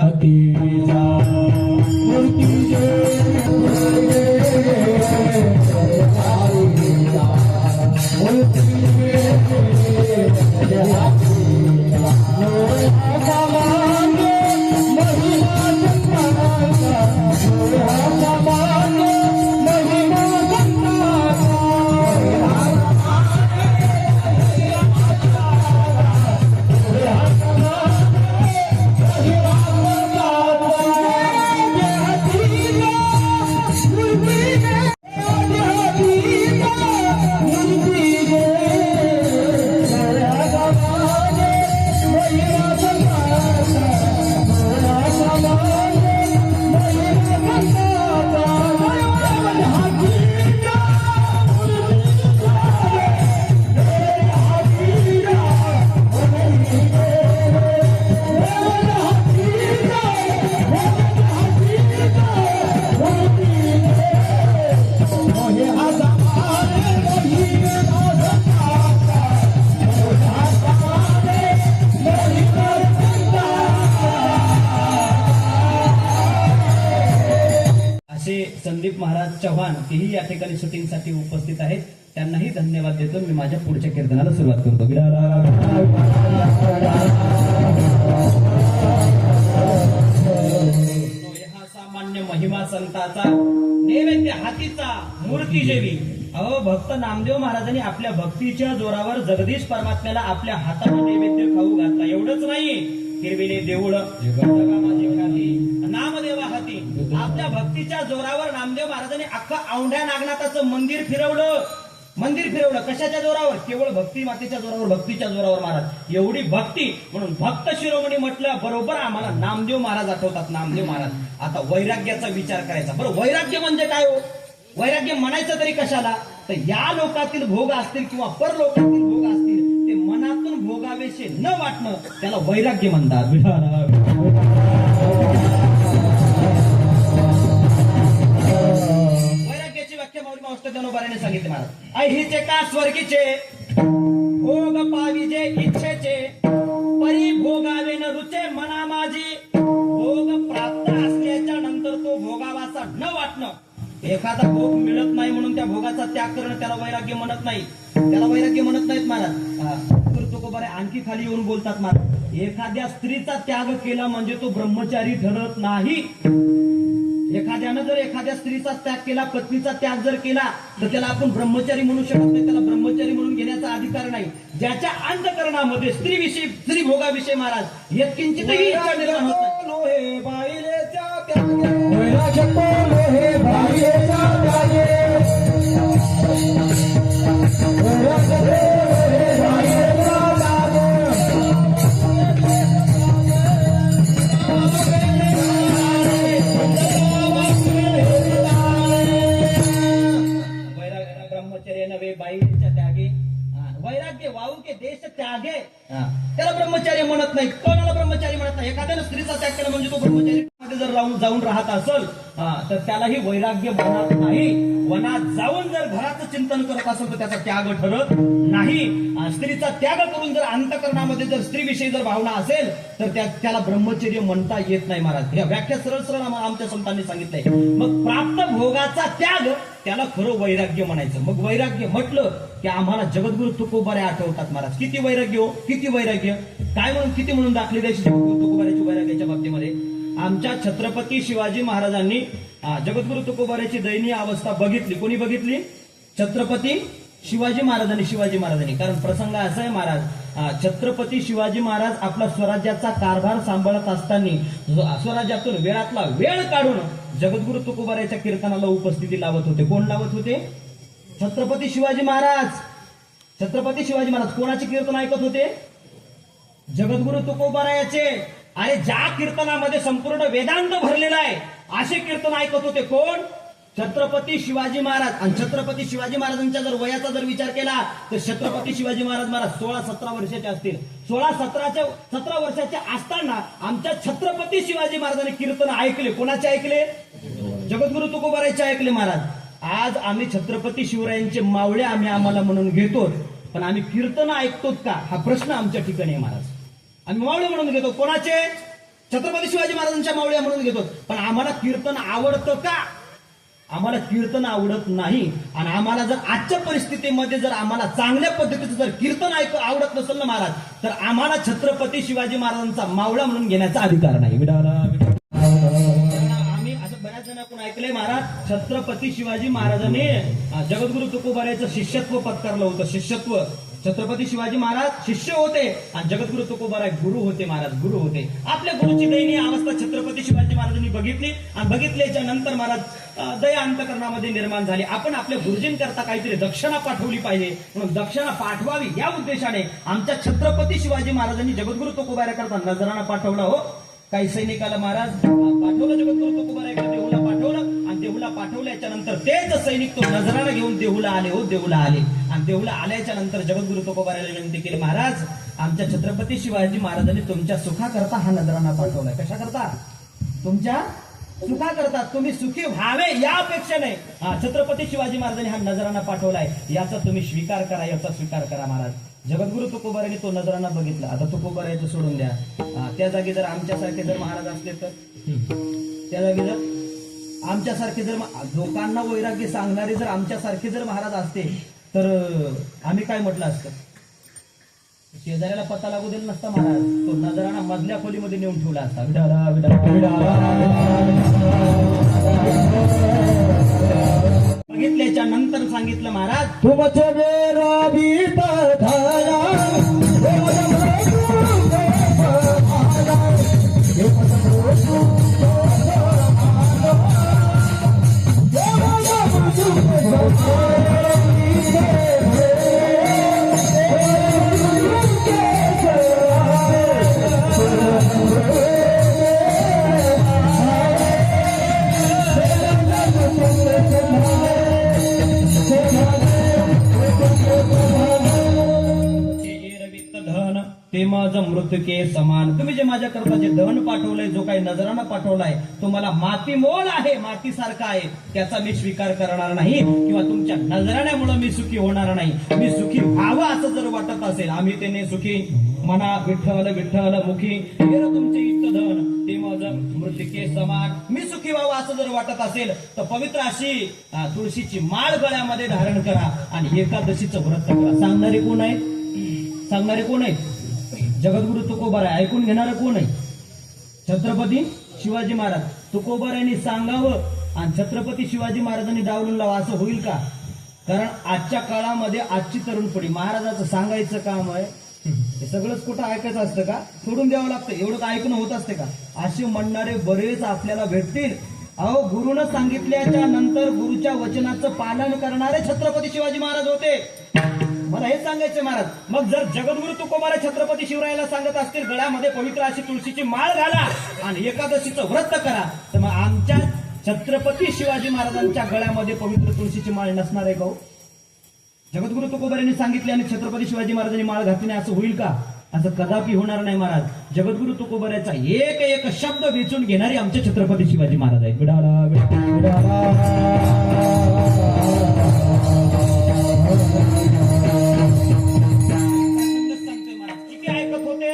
संदीप महाराज चव्हाण तेही या ठिकाणी शूटिंगसाठी उपस्थित आहेत त्यांनाही धन्यवाद देतो मी माझ्या पुढच्या कीर्तनाला सुरुवात करतो हा सामान्य महिमा संताचा नैवेद्य हातीचा मूर्ती जेवी अहो भक्त नामदेव महाराजांनी आपल्या भक्तीच्या जोरावर जगदीश परमात्म्याला आपल्या हाताने नैवेद्य खाऊ घातला एवढंच नाही हिरविले देऊळ नामदेवा हाती आपल्या भक्तीच्या जोरावर नामदेव महाराजांनी अख्खं औंढ्या नागनाथाचं मंदिर फिरवलं कशाच्या जोरावर केवळ भक्ती मातेच्या जोरावर भक्तीच्या जोरावर महाराज एवढी भक्ती म्हणून भक्त शिरोमणी म्हटलं बरोबर आम्हाला नामदेव महाराज आठवतात नामदेव महाराज आता वैराग्याचा विचार करायचा बरं वैराग्य म्हणजे काय हो वैराग्य म्हणायचं तरी कशाला तर या लोकातील भोग असतील किंवा परलोकातील भोग असतील ते मनातून भोगावेसे न वाटणं त्याला वैराग्य म्हणतात वैराग्याची व्याख्या मौली मास्टर जनोबाराने सांगितले महाराज अहिचे का स्वर्गीचे भोग पाविजे इच्छेचे परी भोगावे न रुचे मना माझी भोग प्राप्त असल्याच्या नंतर तो भोगावाचा न वाटणं एखादा भोग मिळत नाही म्हणून त्या भोगाचा त्याग करणं त्याला वैराग्य म्हणत नाहीत महाराज तुकोबारे आणखी खाली येऊन बोलतात महाराज एखाद्या स्त्रीचा त्याग केला म्हणजे तो ब्रह्मचारी ठरत नाही एखाद्यानं जर एखाद्या स्त्रीचा त्याग केला पत्नीचा त्याग जर केला तर त्याला आपण ब्रह्मचारी म्हणू शकत नाही त्याला ब्रह्मचारी म्हणून घेण्याचा अधिकार नाही ज्याच्या अंतकरणामध्ये स्त्री भोगाविषयी महाराज यत्किंचितही इच्छा निर्माण होत ब्रह्मचर्य नव्हे बाईच्या त्यागे वैराग्य वाहू के देश त्यागे त्याला ब्रह्मचार्य म्हणत नाही कोणाला ब्रह्मचारी म्हणत नाही एखाद्यानं स्त्रीचा त्याग केला म्हणजे तो ब्रह्मचारी वनामध्ये जर जाऊन राहत असेल तर त्यालाही वैराग्य मनात नाही. वनात जाऊन जर घराचं चिंतन करत असेल तर त्याचा त्याग ठरत नाही. स्त्रीचा त्याग करून जर अंतःकरणामध्ये जर स्त्रीविषयी जर भावना असेल तर त्याला ब्रह्मचर्य म्हणता येत नाही महाराज. या व्याख्या सरळ सरळ आमच्या संतांनी सांगितलंय. मग प्राप्त भोगाचा त्याग त्याला खरं वैराग्य म्हणायचं. मग वैराग्य म्हटलं की आम्हाला जगद्गुरु तुकोबारे आठवतात महाराज. किती वैराग्य हो, किती वैराग्य. काय म्हणून किती म्हणून दाखली द्यायची जगद्गुरु तुकोबाराची वैराग्याच्या बाबतीमध्ये. आमच्या छत्रपती शिवाजी महाराजांनी जगद्गुरु तुकोबाराची दयनीय अवस्था बघितली. कोणी बघितली? छत्रपती शिवाजी महाराजांनी. कारण प्रसंग असा आहे महाराज, छत्रपती शिवाजी महाराज आपला स्वराज्याचा कारभार सांभाळत असताना स्वराज्यातून वेळातला वेळ काढून जगद्गुरु तुकोबाराच्या कीर्तनाला उपस्थिती लावत होते. कोण लावत होते? छत्रपती शिवाजी महाराज. छत्रपती शिवाजी महाराज कोणाचे कीर्तन ऐकत होते? जगद्गुरु तुकोबारायाचे. आणि ज्या कीर्तनामध्ये संपूर्ण वेदांत भरलेला आहे असे कीर्तन ऐकत होते. कोण? छत्रपती शिवाजी महाराज. आणि छत्रपती शिवाजी महाराजांच्या जर वयाचा जर विचार केला तर छत्रपती शिवाजी महाराज 16-17 वर्षाचे असतील. 16-17 वर्षाचे असताना आमच्या छत्रपती शिवाजी महाराजांनी कीर्तन ऐकले. कोणाचे ऐकले? जगद्गुरु तुकोबारायचे ऐकले महाराज. आज आम्ही छत्रपती शिवरायांचे मावळे आम्हाला म्हणून घेतो, पण आम्ही कीर्तन ऐकतो का हा प्रश्न आमच्या ठिकाणी आहे महाराज. आम्ही मावळे म्हणून घेतो. कोणाचे? छत्रपती शिवाजी महाराजांच्या मावळ्या म्हणून घेतो, पण आम्हाला कीर्तन आवडतं का? आम्हाला कीर्तन आवडत नाही. आणि आम्हाला जर आजच्या परिस्थितीमध्ये जर आम्हाला चांगल्या पद्धतीचं जर कीर्तन आवडत नसेल ना महाराज, तर आम्हाला छत्रपती शिवाजी महाराजांचा मावळा म्हणून घेण्याचा अधिकार नाही. आम्ही असं बऱ्याच जणांकडून ऐकलंय महाराज, छत्रपती शिवाजी महाराजांनी जगद्गुरु तुकोबारायचं शिष्यत्व पत्करलं होतं. शिष्यत्व. छत्रपती शिवाजी महाराज शिष्य होते आणि जगद्गुरु तुकोबाराय गुरु होते महाराज. गुरु होते. आपल्या गुरुची दयनीय अवस्था छत्रपती शिवाजी महाराजांनी बघितली आणि बघितल्याच्या नंतर महाराज दया अंतकरणामध्ये निर्माण झाली. आपण आपल्या गुरुजींकरता काहीतरी दक्षिणा पाठवली पाहिजे म्हणून दक्षिणा पाठवावी या उद्देशाने आमच्या छत्रपती शिवाजी महाराजांनी जगद्गुरु तुकोबारायकरता नजराणा पाठवला. हो, काही सैनिकाला महाराज पाठवलं, जगद्गुरु तुकोबारायकडे देहूला पाठवलं आणि देहूला पाठवल्याच्या नंतर तेच सैनिक तो नजराणा घेऊन देहूला आले. हो, देहूला आले आणि देहूला आल्याच्या नंतर जगद्गुरु तुकोबारायला विनंती केली, महाराज आमच्या छत्रपती शिवाजी महाराजांनी तुमच्या सुखाकरता हा नजराणा पाठवलाय. कशा करता? तुमच्या सुखा करतात. तुम्ही सुखी व्हावे या अपेक्षेने छत्रपती शिवाजी महाराजांनी हा नजराणा पाठवलाय. याचा तुम्ही स्वीकार करा, याचा स्वीकार करा महाराज. जगद्गुरु तुकोबारायांनी तो नजराणा बघितला. आता तुकोबारायचं सोडून द्या. त्या जागी जर आमच्यासारखे जर महाराज असले तर, त्या जागी जर आमच्यासारखे जर लोकांना वैराग्य सांगणारे जर आमच्यासारखे जर महाराज असते तर आम्ही काय म्हटलं असतं? शेजाऱ्याला पत्ता लागू दिला नसता महाराज. तो नजराणा मधल्या खोलीमध्ये नेऊन ठेवला असता. बघितल्याच्या नंतर सांगितलं महाराज, तुमचे मेरा बीत झाला ते माझं मृत्युके समान. तुम्ही जे माझ्याकरता जे धन पाठवलंय, जो काही नजराणा पाठवलाय, तो मला माती मोल आहे, मातीसारखा आहे. त्याचा मी स्वीकार करणार नाही किंवा तुमच्या नजराण्यामुळे मी सुखी होणार नाही. मी सुखी व्हावं असं जर वाटत असेल, आम्ही त्याने सुखी म्हणा. विठ्ठल विठ्ठल मुखी तुमचे इष्ट धन ते माझं मृत्युके समान. मी सुखी व्हावं असं जर वाटत असेल तर पवित्र अशी तुळशीची माळ गळ्यामध्ये धारण करा आणि एकादशीचं व्रत करा. सांगणारे कोण आहे? सांगणारे कोण आहे? जगद्गुरु तुकोबाराय. ऐकून घेणारं कोण आहे? छत्रपती शिवाजी महाराज. तुकोबारायांनी सांगावं आणि छत्रपती शिवाजी महाराजांनी डावलून लावा असं होईल का? कारण आजच्या काळामध्ये आजची तरुण पिढी महाराजाचं सांगायचं काम आहे, हे सगळंच कुठं ऐकायचं असतं का? सोडून द्यावं लागतं. एवढं का ऐकणं होत असते का? असे म्हणणारे बरेच आपल्याला भेटतील. अहो, गुरुनं सांगितल्याच्या नंतर गुरुच्या वचनाचं पालन करणारे छत्रपती शिवाजी महाराज होते. मला हे सांगायचं महाराज. मग जर जगद्गुरु तुकोबाराय छत्रपती शिवरायाला सांगत असतील गळ्यामध्ये पवित्र अशी तुळशीची माळ घाला आणि एकादशीचं व्रत करा, तर मग आमच्या छत्रपती शिवाजी महाराजांच्या गळ्यामध्ये पवित्र तुळशीची माळ नसणार आहे का? जगद्गुरु तुकोबारायांनी सांगितले आणि छत्रपती शिवाजी महाराजांनी माळ घातली नाही असं होईल का? असं कदापि होणार नाही महाराज. जगद्गुरु तुकोबारायचा एक एक शब्द वेचून घेणारे आमचे छत्रपती शिवाजी महाराज आहेत. विडाला विडाला सांगतोय महाराज किती ऐकत होते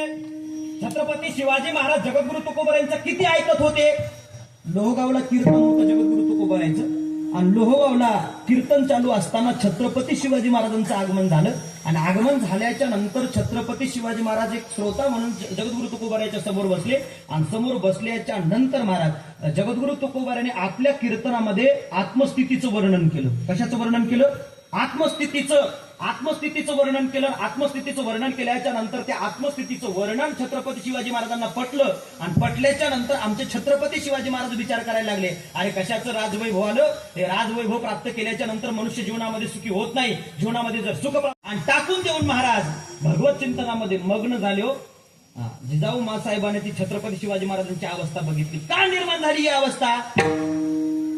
छत्रपती शिवाजी महाराज जगद्गुरु तुकोबारायांचं किती ऐकत होते. लोहगावला कीर्तन होतं जगद्गुरु तुकोबारायांचं आणि लोहगावला कीर्तन चालू असताना छत्रपती शिवाजी महाराजांचं आगमन झालं आणि आगमन झाल्याच्या नंतर छत्रपती शिवाजी महाराज एक श्रोता म्हणून जगद्गुरु तुकोबाराच्या समोर बसले आणि समोर बसल्याच्या नंतर महाराज जगद्गुरु तुकोबाराने आपल्या कीर्तनामध्ये आत्मस्थितीचं वर्णन केलं. कशाचं वर्णन केलं? आत्मस्थितीचं वर्णन केलं. आत्मस्थितीचं वर्णन केल्याच्या नंतर त्या आत्मस्थितीचं वर्णन छत्रपती शिवाजी महाराजांना पटलं आणि पटल्याच्या नंतर आमचे छत्रपती शिवाजी महाराज विचार करायला लागले, अरे कशाचं राजवैभव आलं. हे राजवैभव प्राप्त केल्याच्या नंतर मनुष्य जीवनामध्ये सुखी होत नाही. जीवनामध्ये जर सुख आणि टाकून देऊन महाराज भगवत चिंतनामध्ये मग्न झाले. हो जिजाऊ मासाहेबांनी ती छत्रपती शिवाजी महाराजांची अवस्था बघितली. का निर्माण झाली ही अवस्था?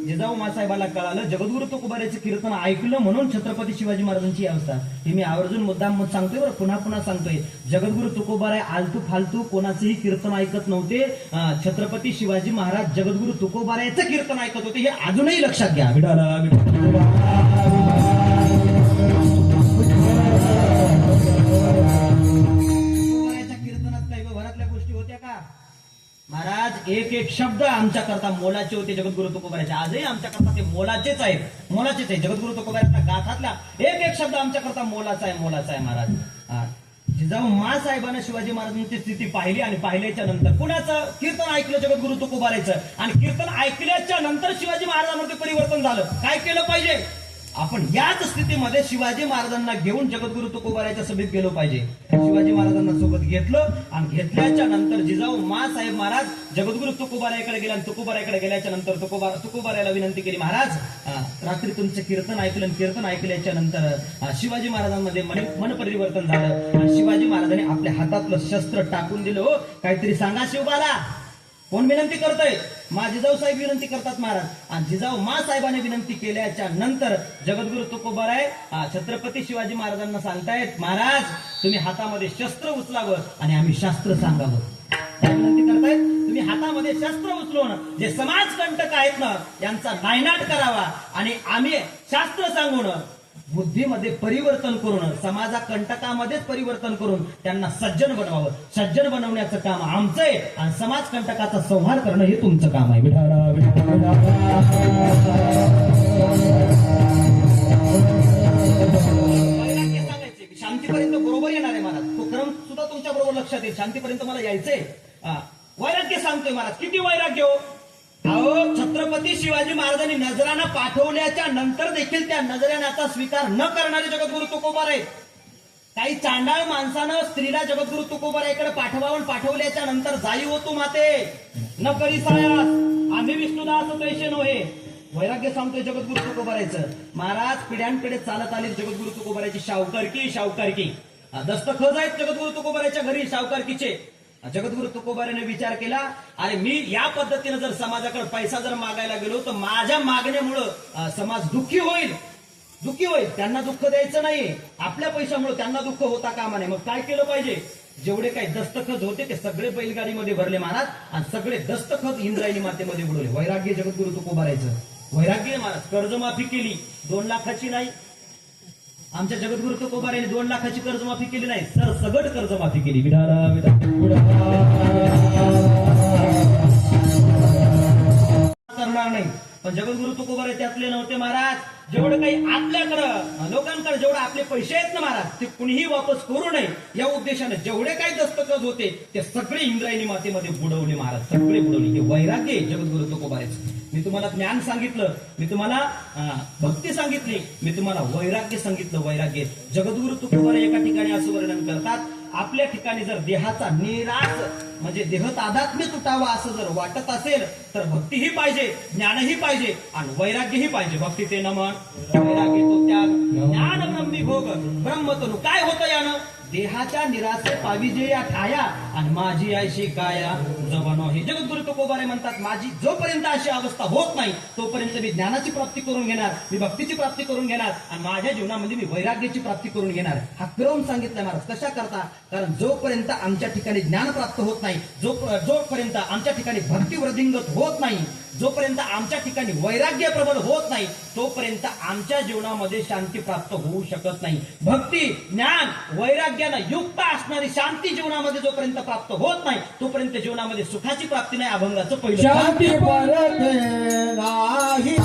जिजाऊ मासाहेबाला कळालं जगद्गुरु तुकोबारायचं कीर्तन ऐकलं म्हणून छत्रपती शिवाजी महाराजांची अवस्था. ही मी आवर्जून मुद्दाम सांगतोय बरं, पुन्हा पुन्हा सांगतोय. जगद्गुरु तुकोबाराय आलतू फालतू कोणाचंही कीर्तन ऐकत नव्हते. छत्रपती शिवाजी महाराज जगद्गुरु तुकोबारायचं कीर्तन ऐकत होते हे अजूनही लक्षात घ्या. विडाला विडाला कीर्तनात काही घरातल्या गोष्टी होत्या का महाराज? एक एक शब्द आमच्या करता मोलाचे होते जगद्गुरु तुकोबारायचे. आजही आमच्या करता ते मोलाचेच आहेत. मोलाचेच आहे. जगद्गुरु तुकोबारायच्या गाथातला एक एक शब्द आमच्या करता मोलाचा आहे महाराज. जिजाऊ मासाहेबांना शिवाजी महाराजांची स्थिती पाहिली आणि पाहिल्याच्या नंतर कुणाचं कीर्तन ऐकलं? जगद्गुरु तुकोबारायचं. आणि कीर्तन ऐकल्याच्या नंतर शिवाजी महाराजांमध्ये परिवर्तन झालं. काय केलं पाहिजे? आपण याच स्थितीमध्ये शिवाजी महाराजांना घेऊन जगद्गुरु तुकोबारायच्या सभेत गेलो पाहिजे. शिवाजी महाराजांना सोबत घेतलं आणि घेतल्याच्या नंतर जिजाऊ मासाहेब महाराज जगद्गुरु तुकोबारायकडे गेला आणि तुकोबारायकडे गेल्याच्या नंतर तुकोबारायला विनंती केली, महाराज रात्री तुमचं कीर्तन ऐकलं. कीर्तन ऐकल्याच्या नंतर शिवाजी महाराजांमध्ये मन परिवर्तन झालं आणि शिवाजी महाराजांनी आपल्या हातातलं शस्त्र टाकून दिलं. हो काहीतरी सांगा शिवबाला. कोण विनंती करतोय? जिजाऊ साहेब विनंती करतात महाराज. आणि जिजाऊ मासाहेबांनी विनंती केल्याच्या नंतर जगद्गुरु तुकोबाराय छत्रपती शिवाजी महाराजांना सांगतायत, महाराज तुम्ही हातामध्ये शस्त्र उचलावं आणि आम्ही शास्त्र सांगावं. काय विनंती करतायत? तुम्ही हातामध्ये शस्त्र उचलून जे समाजकंटक आहेत ना यांचा नायनाट करावा आणि आम्ही शास्त्र सांगून बुद्धीमध्ये परिवर्तन करून समाजाकंटकामध्येच परिवर्तन करून त्यांना सज्जन बनवावं. सज्जन बनवण्याचं काम आमचं आहे आणि समाजकंटकाचा संहार करणं हे तुमचं काम आहे. विडाला विडाला सांगायचे शांतीपर्यंत बरोबर येणार आहे महाराज. तो क्रम सुद्धा तुमच्या बरोबर लक्षात येईल. शांतीपर्यंत मला यायचंय. वैराग्य सांगतोय महाराज. किती वैराग्य हो. अहो छत्रपती शिवाजी महाराजांनी नजराना पाठवल्याच्या नंतर देखील त्या नजरानाचा स्वीकार न करणारे जगद्गुरु तुकोबाराय. काही चांडाळ माणसानं स्त्रीला जगद्गुरु तुकोबारायकडे पाठवल्याच्या नंतर जाई होतो माते न करी सायास आम्ही विष्णुदास तैसे नव्हे. वैराग्य सांगतोय जगद्गुरु तुकोबारायचं. महाराज पिढ्यानपिढे चालत आली जगद्गुरु तुकोबारायची शावकारकी. दस्तखत आहेत जगद्गुरु तुकोबारायच्या घरी शावकारकीचे. जगद्गुरु तुकोबाराने विचार केला, अरे मी या पद्धतीने जर समाजाकडे पैसा जर मागायला गेलो तर माझ्या मागण्यामुळं समाज दुःखी होईल. त्यांना दुःख द्यायचं नाही. आपल्या पैशामुळे त्यांना दुःख होता कामा नये. मग काय केलं पाहिजे? जेवढे काही दस्तखत होते ते सगळे बैलगाडीमध्ये भरले महाराज आणि सगळे दस्तखत इंद्रायणी मातेमध्ये बुडवले. वैराग्य जगद्गुरु तुकोबारायचं. वैराग्य महाराज. कर्जमाफी केली 2 लाखाची नाही. आमच्या जगद्गुरु तुकोबारायने 2 लाखाची कर्जमाफी केली नाही, सर सगट कर्जमाफी केली. विडाला विडाला करणार नाही. पण जगद्गुरु तुकोबाराय त्यातले नव्हते महाराज. जेवढं काही आपल्याकडं लोकांकडे जेवढे आपले पैसे आहेत ना महाराज ते कुणीही वापस करू नये या उद्देशाने जेवढे काही दस्तखत होते ते सगळे इंद्रायणी मातेमध्ये बुडवले महाराज. सगळे बुडवले. हे वैराग्य आहे जगद्गुरु तुकोबारायचं. मी तुम्हाला ज्ञान सांगितलं, मी तुम्हाला भक्ती सांगितली, मी तुम्हाला वैराग्य सांगितलं. वैराग्य. जगद्गुरु तुकोबाराय एका ठिकाणी असं वर्णन करतात, आपल्या ठिकाणी जर देहाचा निराश म्हणजे देह तादात्म्य तुटावा असं जर वाटत असेल तर भक्तीही पाहिजे, ज्ञानही पाहिजे आणि वैराग्यही पाहिजे. भक्ती ते नमन, वैराग्य तो त्याग, ज्ञान ब्रह्मी भोग ब्रह्मतनु. काय होतं यानं? देहाच्या निरासे पाविजे या ठाया आणि माझी आयशी काया जबानो हे जगद्गुरु तुकोबारे म्हणतात, माझी जोपर्यंत अशी अवस्था होत नाही तोपर्यंत मी ज्ञानाची प्राप्ती करून घेणार, मी भक्तीची प्राप्ती करून घेणार आणि माझ्या जीवनामध्ये मी वैराग्याची प्राप्ती करून घेणार. हा क्रम सांगितला महाराज. कशा करता? कारण जोपर्यंत आमच्या ठिकाणी ज्ञान प्राप्त होत नाही, जोपर्यंत आमच्या ठिकाणी भक्ती वृद्धिंगत होत नाही, जोपर्यंत आमच्या ठिकाणी वैराग्य प्रबल होत नाही तोपर्यंत आमच्या जीवनामध्ये शांती प्राप्त होऊ शकत नाही. भक्ती ज्ञान वैराग्यानं युक्त असणारी शांती जीवनामध्ये जोपर्यंत प्राप्त होत नाही तोपर्यंत जीवनामध्ये सुखाची प्राप्ती नाही. अभंगाचं पहिलं शांती परत नाही.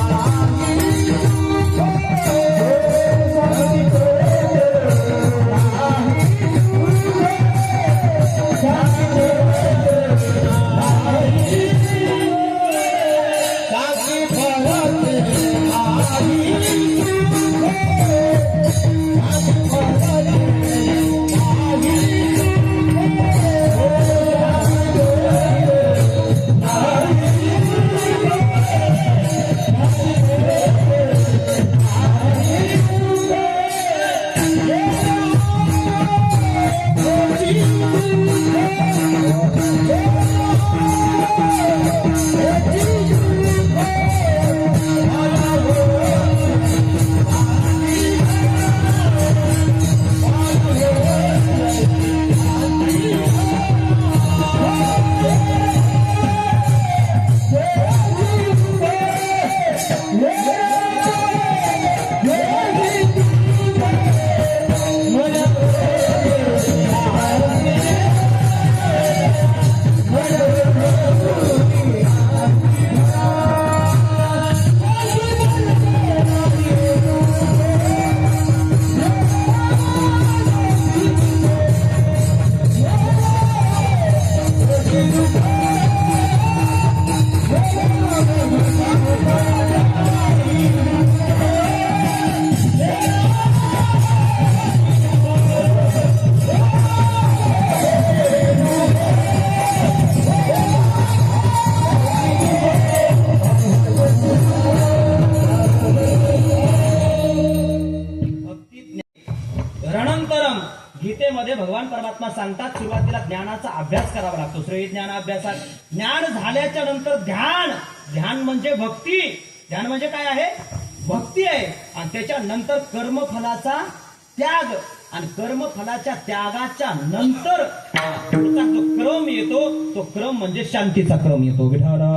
गीतेमध्ये भगवान परमात्मा सांगतात सुरुवातीला ज्ञानाचा अभ्यास करावा लागतो. श्रेय ज्ञान अभ्यासात ज्ञान झाल्याच्या नंतर ध्यान म्हणजे भक्ती. ध्यान म्हणजे काय आहे? भक्ती आहे. आणि त्याच्यानंतर कर्मफलाचा त्याग आणि कर्मफलाच्या त्यागाच्या नंतर पुढचा जो क्रम येतो तो क्रम म्हणजे शांतीचा क्रम येतो. विठाला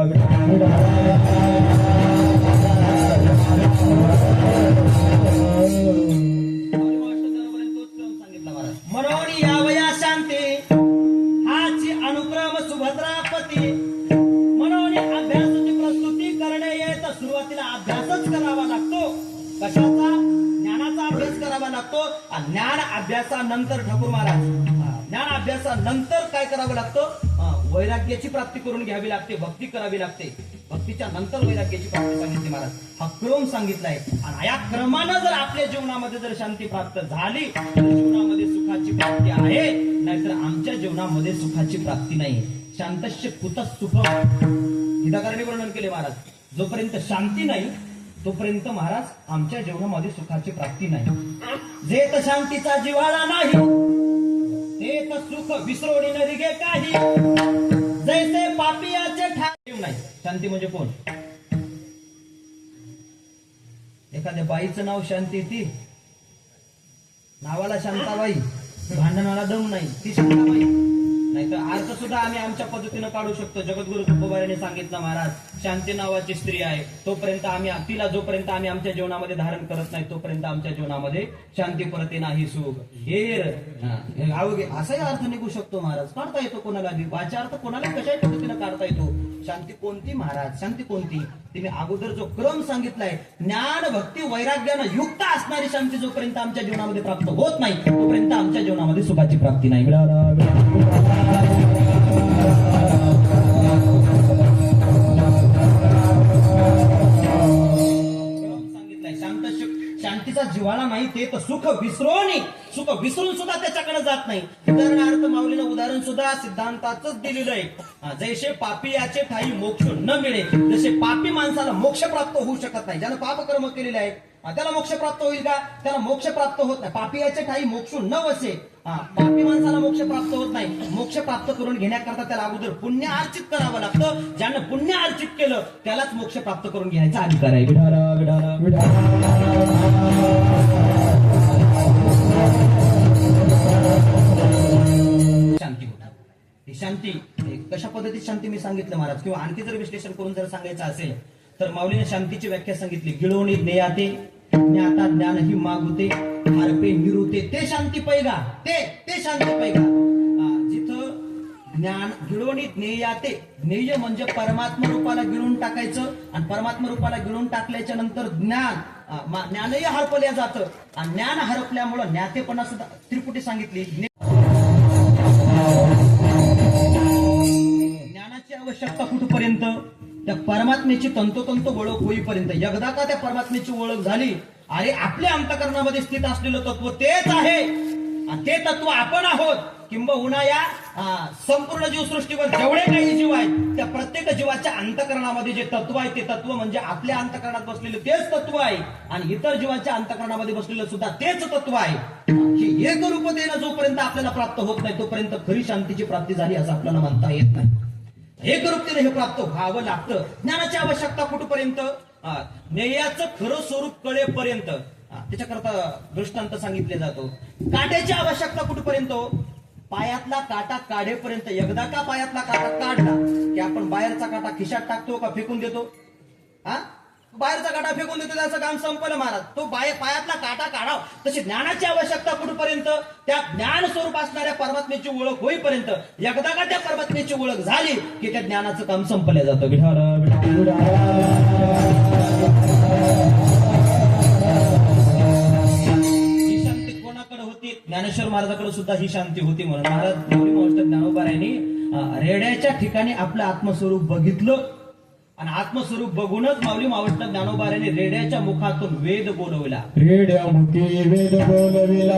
म्हणून यावया शांती हाची अनुक्रम सुभद्रापती. म्हणून अभ्यासाची प्रस्तुती करणे येत सुरुवातीला अभ्यासच करावा लागतो. कशाचा? ज्ञानाचा अभ्यास करावा लागतो. ज्ञान अभ्यासानंतर ठाकूर महाराज ज्ञान अभ्यासानंतर काय करावं लागतं? वैराग्याची प्राप्ती करून घ्यावी लागते, भक्ती करावी लागते. भक्तीच्या नंतर वैराग्याची प्राप्ती सांगितली महाराज. हा क्रम सांगितलाय आणि या क्रमानं जर आपल्या जीवनामध्ये जर शांती प्राप्त झाली तर जीवनामध्ये सुखाची प्राप्ती आहे, नाहीतर आमच्या जीवनामध्ये सुखाची प्राप्ती नाही. शांतस्य कुतः सुखम हिताकारणी वर्णन केले महाराज. जोपर्यंत शांती नाही तोपर्यंत महाराज आमच्या जीवनामध्ये सुखाची प्राप्ती नाही. जेत शांतीचा जिव्हाळा नाही तेत सुख विसरोणी न रिगे काही. जैसे पापियाचे ठाव नाही. शांती म्हणजे कोण? एखाद्या बाईचं नाव शांती, ती नावाला शांताबाई, भांडणाला दम नाही, ती शांताबाई. नाहीतर अर्थ सुद्धा आम्ही आमच्या पद्धतीनं काढू शकतो. जगद्गुरु तुकोबाराने सांगितलं महाराज, शांती नावाची स्त्री आहे, तोपर्यंत आम्ही तिला जोपर्यंत आम्ही आमच्या जीवनामध्ये धारण करत नाही तोपर्यंत आमच्या जीवनामध्ये शांती परते नाही सुख हेर असाही अर्थ निघू शकतो महाराज. काढता येतो कोणाला बी वाचा अर्थ कोणाला कशाही पद्धतीनं काढता येतो. शांती कोणती महाराज? शांती कोणती? तिने अगोदर जो क्रम सांगितलाय ज्ञान भक्ती वैराग्यानं युक्त असणारी शांती जोपर्यंत आमच्या जीवनामध्ये प्राप्त होत नाही तोपर्यंत आमच्या जीवनामध्ये सुखाची प्राप्ती नाही. शांतीचा जिव्हाळा नाही ते तर सुख विसरून सुद्धा त्याच्याकडे जात नाही. उदाहरणार्थ माऊलीनं उदाहरण सुद्धा सिद्धांताच दिलेलं आहे. जैसे पापी याचे ठाई मोक्ष न मिळे, जसे पापी माणसाला मोक्ष प्राप्त होऊ शकत नाही. ज्यानं पाप कर्म केलेले आहे त्याला मोक्ष प्राप्त होईल का? त्याला मोक्ष प्राप्त होत नाही. पापियाचे ठाई मोक्ष न वसे. पापी माणसाला मोक्ष प्राप्त होत नाही. मोक्ष प्राप्त करून घेण्याकरता त्याला अगोदर पुण्य अर्चित करावं लागतं. ज्यानं पुण्य अर्चित केलं त्यालाच मोक्ष प्राप्त करून घ्यायचा अधिकार आहे. शांती होती. ही शांती कशा पद्धतीत शांती मी सांगितलं महाराज, किंवा आणखी जर विश्लेषण करून जर सांगायचं असेल तर माऊलीने शांतीची व्याख्या सांगितली. गिळवणी ज्ञेयाते ज्ञाता ज्ञान ही मागुते हारपे निरुते ते शांती पैगा. ते शांती पैगा. जिथं ज्ञान गिळवणी ज्ञेयाते, ज्ञेय म्हणजे परमात्मा रूपाला गिळून टाकायचं आणि परमात्मा रूपाला गिळून टाकल्याच्या नंतर ज्ञानही हरपल्या जातं आणि ज्ञान हरपल्यामुळं ज्ञातेपणा सुद्धा त्रिपुटी सांगितली. ज्ञानाची आवश्यकता कुठपर्यंत? त्या परमात्म्याची तंतोतंत ओळख होईपर्यंत. एकदा का त्या परमात्म्याची ओळख झाली, अरे आपल्या अंतकरणामध्ये स्थित असलेलं तत्व तेच आहे आणि ते तत्व आपण आहोत. किंबहुना या संपूर्ण जीवसृष्टीवर जेवढे काही जीव आहेत त्या प्रत्येक जीवाच्या अंतकरणामध्ये जे तत्व आहे ते तत्व म्हणजे आपल्या अंतकरणात बसलेलं तेच तत्व आहे आणि इतर जीवांच्या अंतकरणामध्ये बसलेलं सुद्धा तेच तत्व आहे. हे एक रूपतेनं जोपर्यंत आपल्याला प्राप्त होत नाही तोपर्यंत खरी शांतीची प्राप्ती झाली असं आपल्याला म्हणता येत नाही. एक रूपतेने हे प्राप्त व्हावं लागतं. ज्ञानाची आवश्यकता कुठपर्यंत? ज्ञेयाचं खरं स्वरूप कळेपर्यंत. त्याच्याकरता दृष्टांत सांगितले जातो. काट्याची आवश्यकता कुठपर्यंत? पायातला काटा काढेपर्यंत. एकदा का पायातला काटा काढला की आपण बाहेरचा काटा खिशात टाकतो का फेकून देतो? बाहेरचा काटा फेकून देतो, त्याचं काम संपलं महाराज. तो पायातला काटा काढाव. तशी ज्ञानाची आवश्यकता कुठपर्यंत? त्या ज्ञान स्वरूप असणाऱ्या परमात्म्याची ओळख होईपर्यंत. एकदा का त्या परमात्म्याची ओळख झाली की त्या ज्ञानाचं काम संपलं जातं. ही शांती कोणाकडे होती? ज्ञानेश्वर महाराजाकडे सुद्धा ही शांती होती. म्हणून महाराज ज्ञानोबारायांनी रेड्याच्या ठिकाणी आपलं आत्मस्वरूप बघितलं आणि आत्मस्वरूप बघूनच माऊली मावष्ट ज्ञानोबाराने रेड्याच्या मुखातून वेद बोलविला. रेड्या मुखी वेद बोलविला.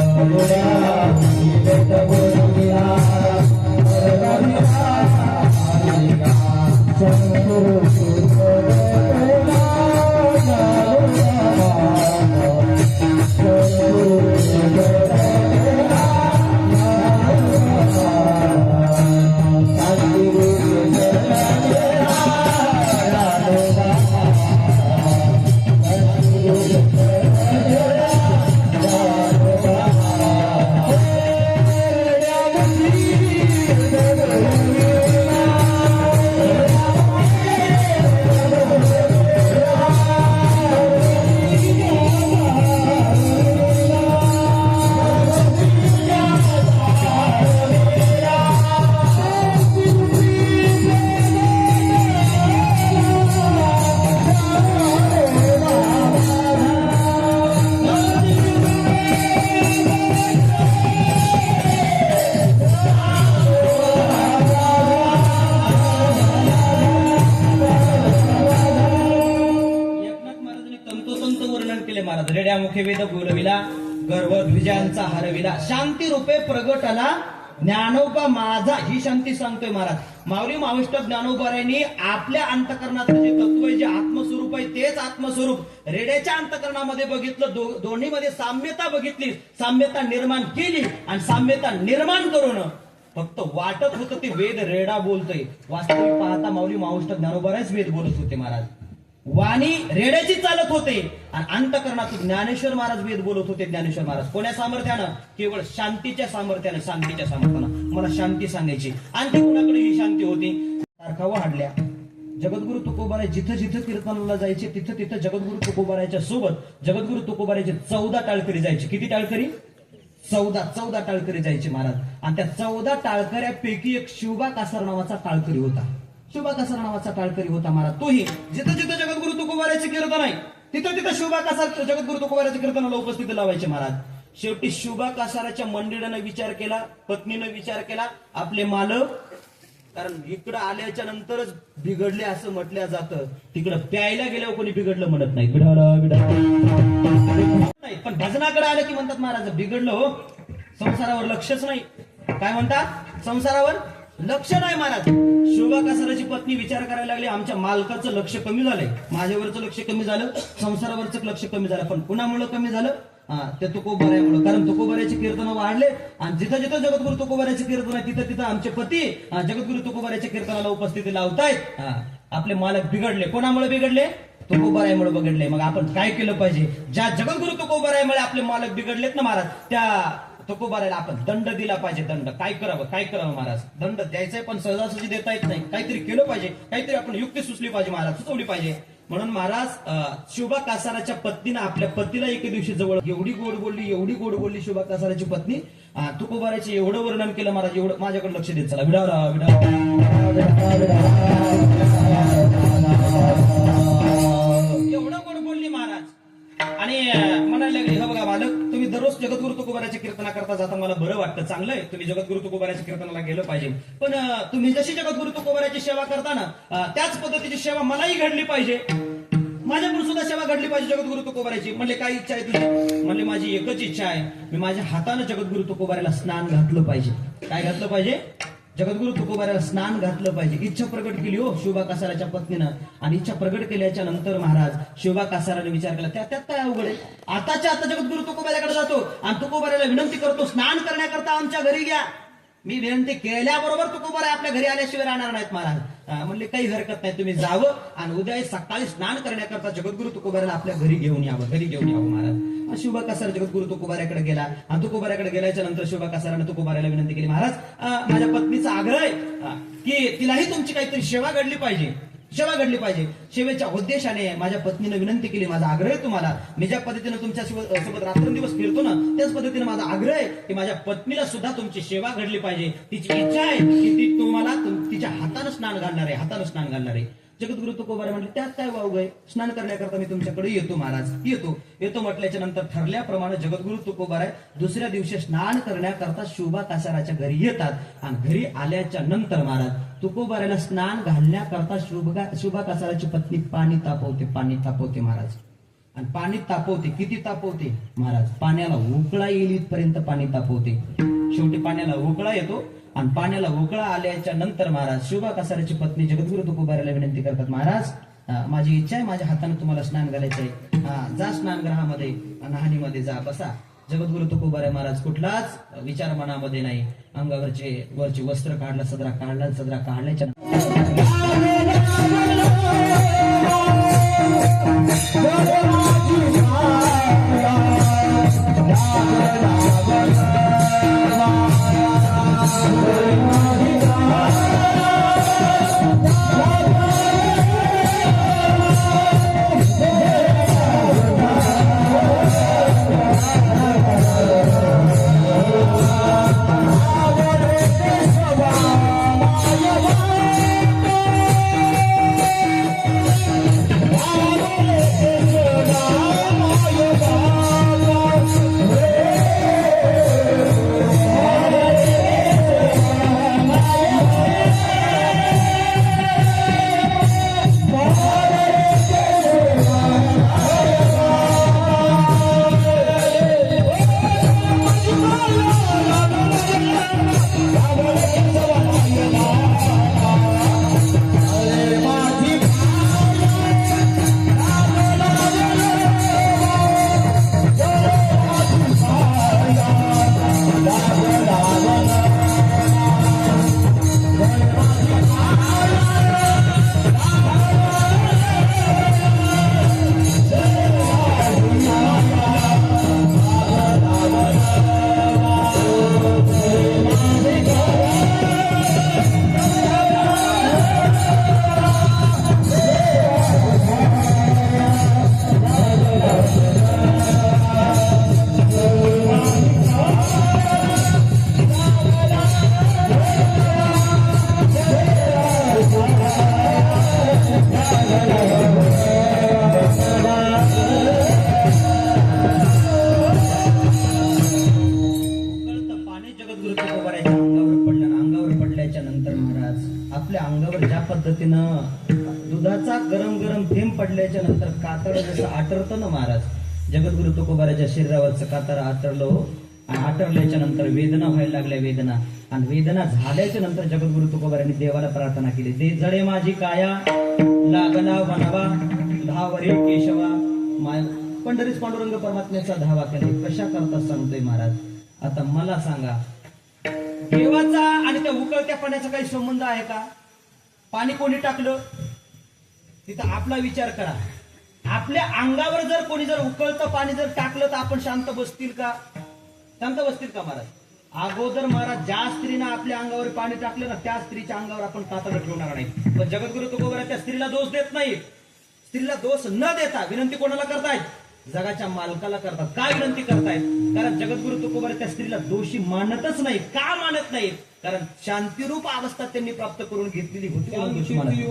रेड्यामुखे वेद बोलविला, गर्व द्विजांचा हरविला, शांती रूपे प्रगटला ज्ञानोबा माझा. ही शांती सांगतोय महाराज. माऊली मावष्ट ज्ञानोबारायांनी आपल्या अंतकरणाचं जे तत्व आहे, जे आत्मस्वरूप आहे तेच आत्मस्वरूप रेड्याच्या अंतकरणामध्ये बघितलं. दोन्हीमध्ये साम्यता बघितली, साम्यता निर्माण केली आणि साम्यता निर्माण करून फक्त वाटत होतं ते वेद रेडा बोलतोय. वास्तविक पाहता माऊली मावष्ट ज्ञानोबारायच वेद बोलत होते महाराज. वाणी रेड्याची चालत होते आणि अंतकरणातून ज्ञानेश्वर महाराज वेद बोलत होते. ज्ञानेश्वर महाराज कोण्या सामर्थ्यानं? केवळ शांतीच्या सामर्थ्यानं, शांतीच्या सामर्थ्यानं. मला शांती सांगायची. आणखी कुणाकडे ही शांती होती? तारखा वाढल्या. जगद्गुरु तुकोबाराय जिथं जिथं कीर्तनाला जायचे तिथं तिथं जगद्गुरु तुकोबारायच्या सोबत जगद्गुरु तुकोबारायचे 14 टाळकरी जायचे. किती टाळकरी? 14 टाळकरी जायचे महाराज. आणि त्या 14 टाळकऱ्यापैकी एक शिवबा कासार नावाचा टाळकरी होता. शिवबा कासार नावाचा टाळकरी होता महाराज. तोही जिथं जिथं जगद्गुरु तुकोबारायचे कीर्तन आहे तिथं तिथं शिवबा कासार जगद्गुरु तुकोबारायच्या कीर्तनाला उपस्थित लावायचे महाराज. शेवटी शिवबा कासाराच्या मंडळीनं विचार केला, पत्नीनं विचार केला, आपले मालक, कारण इकडं आल्याच्या नंतरच बिघडले असं म्हटलं जातं, तिकडं प्यायला गेल्यावर कोणी बिघडलं म्हणत नाही. पण भजनाकडे आलं की म्हणतात महाराज बिघडलं हो, संसारावर लक्षच नाही. काय म्हणतात? संसारावर लक्ष नाही महाराज. शोभा कासाराची पत्नी विचार करायला लागली, आमच्या मालकाचं लक्ष कमी झालंय, माझ्यावरचं लक्ष कमी झालं, संसारावरचं लक्ष कमी झालं. पण कुणामुळे कमी झालं? ते तुकोबाऱ्यामुळे. कारण तुकोबाऱ्याचे कीर्तन वाढले आणि जिथं जिथं जगद्गुरु तुकोबाऱ्याचे कीर्तन आहे तिथं तिथं आमचे पती जगद्गुरु तुकोबाऱ्याच्या कीर्तनाला उपस्थिती लावतायत. आपले मालक बिघडले. कोणामुळे बिघडले? तुकोबाऱ्यामुळे बिघडले. मग आपण काय केलं पाहिजे? ज्या जगद्गुरु तुकोबाऱ्यामुळे आपले मालक बिघडलेत ना महाराज, त्या तुकोबाऱ्याला आपण दंड दिला पाहिजे. दंड काय करावं महाराज? दंड द्यायचंय पण सहजासहजी देता येत नाही. काहीतरी केलं पाहिजे, काहीतरी आपण युक्ती सुचली पाहिजे महाराज, सुचवली पाहिजे. म्हणून महाराज शोभा कासाराच्या पत्नीनं आपल्या पतीला एके दिवशी जवळ एवढी गोड बोलली शोभा कासाराची पत्नी. तुकोबाऱ्याचे एवढं वर्णन केलं महाराज, एवढं माझ्याकडे लक्ष देत चला. एवढं गोड बोलली महाराज. आणि म्हणायला लागली, हो बघा मालक, तुम्ही दररोज जगद्गुरु तुकोबाऱ्याच्या कीर्तना करता जाता, मला बरं वाटतं, चांगलंय, तुम्ही जगद्गुरु तुकोबाऱ्याच्या कीर्तनाला गेलं पाहिजे. पण तुम्ही जशी जगद्गुरु तुकोबाऱ्याची सेवा करता ना, त्याच पद्धतीची सेवा मलाही घडली पाहिजे. माझ्याकडून सुद्धा सेवा घडली पाहिजे जगद्गुरु तुकोबाऱ्याची. म्हणले काय इच्छा आहे तुझी? म्हणले माझी एकच इच्छा आहे, मी माझ्या हातानं जगद्गुरु तुकोबाऱ्याला स्नान घातलं पाहिजे. काय घातलं पाहिजे? जगद्गुरु तुकोबाऱ्याला स्नान घातलं पाहिजे. इच्छा प्रकट केली हो शोभा कासाराच्या पत्नीनं. आणि इच्छा प्रकट केल्याच्या नंतर महाराज शोभा कासाराने विचार केला, त्यात काय अवघड आहे? आताच्या आता जगद्गुरु तुकोबाऱ्याकडे जातो आणि तुकोबाऱ्याला विनंती करतो, स्नान करण्याकरता आमच्या घरी घ्या. मी विनंती केल्याबरोबर तुकोबाऱ्या आपल्या घरी आल्याशिवाय राहणार नाहीत महाराज. म्हणले काही हरकत नाही, तुम्ही जावं आणि उद्या सकाळी स्नान करण्याकरता जगद्गुरु तुकोबाऱ्याला आपल्या घरी घेऊन यावं महाराज. शोभा कासार जगद्गुरु तुकोबाऱ्याकडे गेला आणि तुकोबाऱ्याकडे गेल्याच्या नंतर शोभा कासाराने तुकोबाऱ्याला विनंती केली, महाराज माझ्या पत्नीचा आग्रह आहे की तिलाही तुमची काहीतरी सेवा घडली पाहिजे. सेवेच्या उद्देशाने माझ्या पत्नीने विनंती केली, माझा आग्रह आहे तुम्हाला, मी ज्या पद्धतीने तुमच्या सोबत रात्रंदिवस फिरतो ना, त्याच पद्धतीने माझा आग्रह आहे की माझ्या पत्नीला सुद्धा तुमची सेवा घडली पाहिजे. तिची इच्छा आहे की ती तुम्हाला तिच्या हातानं स्नान घालणार आहे. जगद्गुरु तुकोबारे म्हटले, त्यात काय वावग आहे? स्नान करण्याकरता मी तुमच्याकडे येतो महाराज. येतो म्हटल्याच्या नंतर ठरल्याप्रमाणे जगद्गुरु तुकोबारे दुसऱ्या दिवशी स्नान करण्याकरता शोभा कासाराच्या घरी येतात. आणि घरी आल्याच्या नंतर महाराज तुकोबाऱ्याला स्नान घालण्याकरता शोभा कासाराची पत्नी पाणी तापवते महाराज. आणि पाणी तापवते. किती तापवते महाराज? पाण्याला उकळा येईल इथपर्यंत पाणी तापवते. शेवटी पाण्याला उकळा येतो आणि पाण्याला उकळा आल्याच्या नंतर महाराज शोभा कासाराची पत्नी जगद्गुरु तुकोबाऱ्याला विनंती करतात, महाराज माझी इच्छा आहे, माझ्या हाताने तुम्हाला स्नान घालायचं आहे. जा स्नानगृहामध्ये, न्हाणीमध्ये जा, बसा. जगद्गुरु तुकोबारे महाराज कुठलाच विचार मनामध्ये नाही. वरचे वस्त्र काढलं, सदरा काढल्याच्या दुधाचा गरम थेंब पडल्याच्या नंतर कातळ जसं आटरतं ना महाराज, जगद्गुरु तुकोबाराच्या शरीरावरचं कातळ आटरलं. आटरल्याच्या नंतर वेदना व्हायला लागल्या. आणि वेदना झाल्याच्या नंतर जगद्गुरु तुकोबारांनी देवाला प्रार्थना केली, दे जडे माझी काया लागला वनवा धावरे केशवा माय. पंढरीस पांडुरंग परमात्म्याचा धावा केला. कशा करता सांगतोय महाराज. आता मला सांगा, देवाचा आणि त्या उकळत्या पाण्याचा काही संबंध आहे का? पाणी कोणी टाकलं तिथं आपला विचार करा. आपल्या अंगावर जर कोणी जर उकळतं पाणी जर टाकलं तर आपण शांत बसतील का? शांत बसतील का महाराज? अगोदर महाराज ज्या स्त्रीनं आपल्या अंगावर पाणी टाकलं ना त्या स्त्रीच्या अंगावर आपण कातडं ठेवणार नाही. पण जगद्गुरु तुकोबारा त्या स्त्रीला दोष देत नाही. स्त्रीला दोष न देता विनंती कोणाला करतायत? जगाच्या मालकाला करतात. काय विनंती करतायत? कारण जगद्गुरु तुकोबारा त्या स्त्रीला दोषी मानतच नाही. का मानत नाही? कारण शांतिरूप अवस्था त्यांनी प्राप्त करून घेतलेली होती म्हणून दोषी मानत नाही.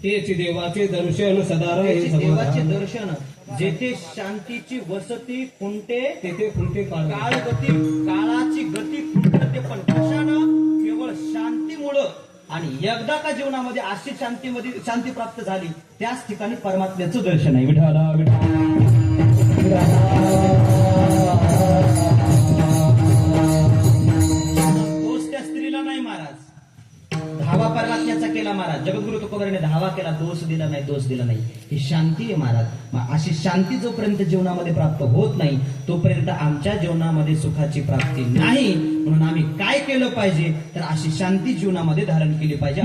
तेची देवाचे दर्शन सदार हे देवाचे समाधान. दर्शन जेथे शांतीची वसती खुंटे तेथे खुंटे काळ गती काळाची गती खुंटते. पण कशानं? केवळ शांतीमुळं. आणि एकदा का जीवनामध्ये अशी शांतीमध्ये शांती प्राप्त झाली त्याच ठिकाणी परमात्म्याचं दर्शन आहे. विठाला दोष त्या स्त्रीला नाही महाराज, धावा परमात्म्याचा केला महाराज. जगद्गुरु तुकोबाराने धावा केला, दोष दिला नाही, दोष दिला नाही. ही शांती आहे महाराज. मग अशी शांती जोपर्यंत जीवनामध्ये प्राप्त होत नाही तोपर्यंत आमच्या जीवनामध्ये सुखाची प्राप्ती नाही. म्हणून आम्ही काय केलं पाहिजे तर अशी शांती जीवनामध्ये धारण केली पाहिजे.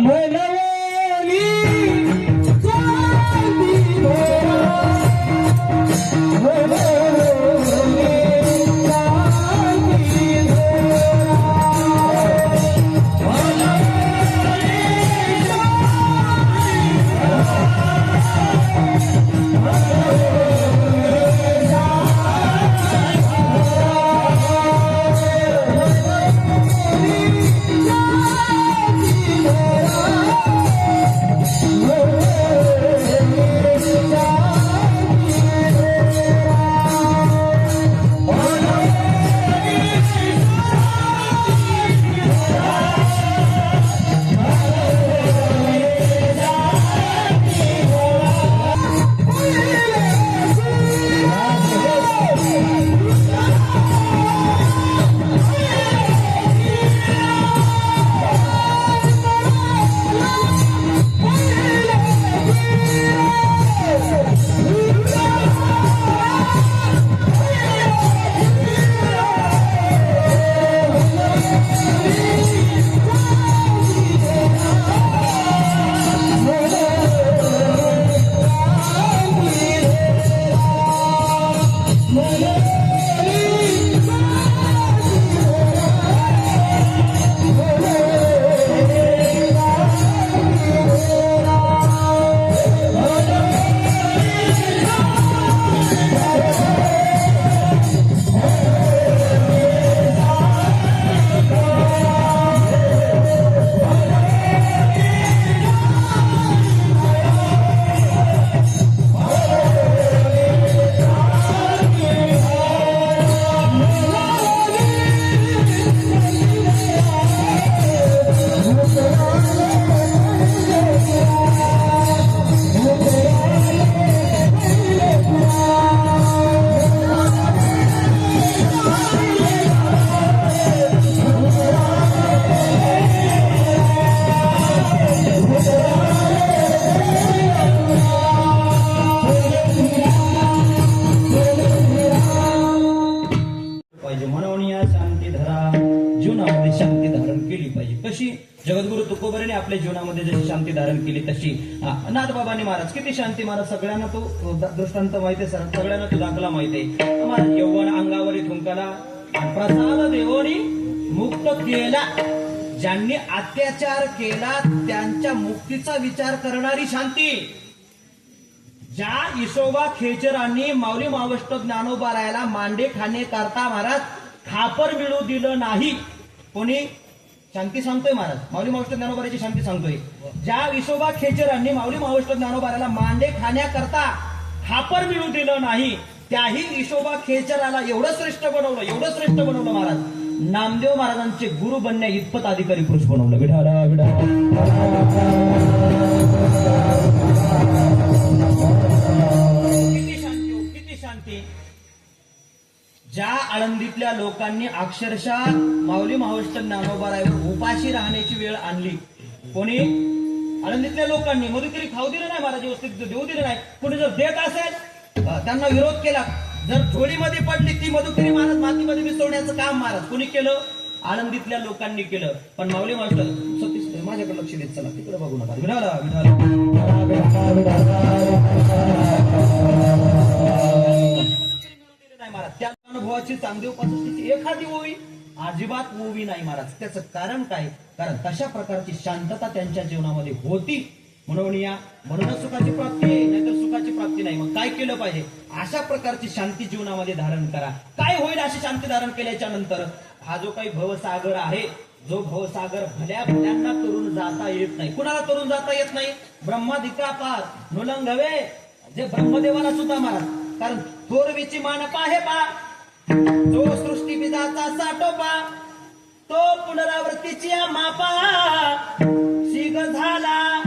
जगद्गुरु तुकोबराने आपल्या जीवनामध्ये जशी शांती धारण केली तशी नाथबाबांनी महाराज किती शांती महाराज सगळ्यांना तो दृष्टांत माहिती आहे सर सगळ्यांना तो दाखला माहिती आहे महाराज यौवन अंगावरी थुंकला आणि प्रसाद देवोनी मुक्त केला ज्यांनी अत्याचार केला त्यांच्या मुक्तीचा विचार करणारी शांती ज्या इसोबा खेचरांनी माऊली मावष्ट ज्ञानोबारायला मांडे खाणे करता महाराज खापर मिळू दिलं नाही कोणी शांती सांगतोय महाराज माऊली मावष्ट ज्ञानोबाराची शांती सांगतोय ज्या विसोबा खेचरांनी माऊली मावष्ट ज्ञानोबारायला मांडे खाण्याकरता खापर मिळू दिलं नाही त्याही विसोबा खेचराला एवढं श्रेष्ठ बनवलं महाराज नामदेव महाराजांचे गुरु बनण्या इतपत अधिकारी पुरुष बनवलं विठाला किती शांती ज्या आळंदीतल्या लोकांनी अक्षरशः माऊली मावष्ट ज्ञानोबारायवर उपाशी राहण्याची वेळ आणली कोणी आळंदीतल्या लोकांनी मधुकरी खाऊ दिलं नाही महाराज व्यवस्थित देऊ दिलं नाही कोणी जर देत असेल त्यांना विरोध केला जर झोळीमध्ये पडली ती मधुकरी महाराज मातीमध्ये मिसळण्याचं काम महाराज कोणी केलं आळंदीतल्या लोकांनी केलं पण माऊली मावष्ट सतीश माझ्याकडे लक्ष देत चला तिकडे बघू नका महाराज त्या अनुभवाची चांगदेव पासून एखादी ओवी अजिबात ओवी नाही महाराज त्याचं कारण काय कारण तशा प्रकारची शांतता त्यांच्या जीवनामध्ये होती म्हणूनच सुखाची प्राप्ती आहे नाहीतर सुखाची प्राप्ती नाही मग काय केलं पाहिजे अशा प्रकारची शांती जीवनामध्ये धारण करा काय होईल अशी शांती धारण केल्याच्या नंतर हा जो काही भवसागर आहे जो भवसागर भल्यांना तरुण जाता येत नाही कुणाला तरुण जाता येत नाही ब्रह्मादिका पार नुलंघवे जे ब्रह्मदेवाला सुद्धा महाराज कारण थोरवीची मानपा आहे पा जो सृष्टीविधाचा साठोपा तो पुनरावृत्तीची मापा शिग झाला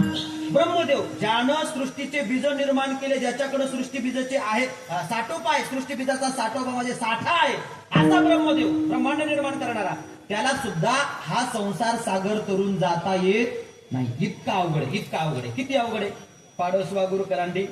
ब्रह्मदेव ज्यानं सृष्टीचे बीज निर्माण केले ज्याच्याकडे सृष्टी बीजाचे आहेत साठोपा आहे सृष्टी बीजाचा साठोपा म्हणजे साठा आहे असा ब्रह्मदेव ब्रह्मांड निर्माण करणारा त्याला सुद्धा हा संसार सागर तरुण जाता येत नाही इतका अवघड आहे किती अवघड आहे पाडोस वागुर करांडे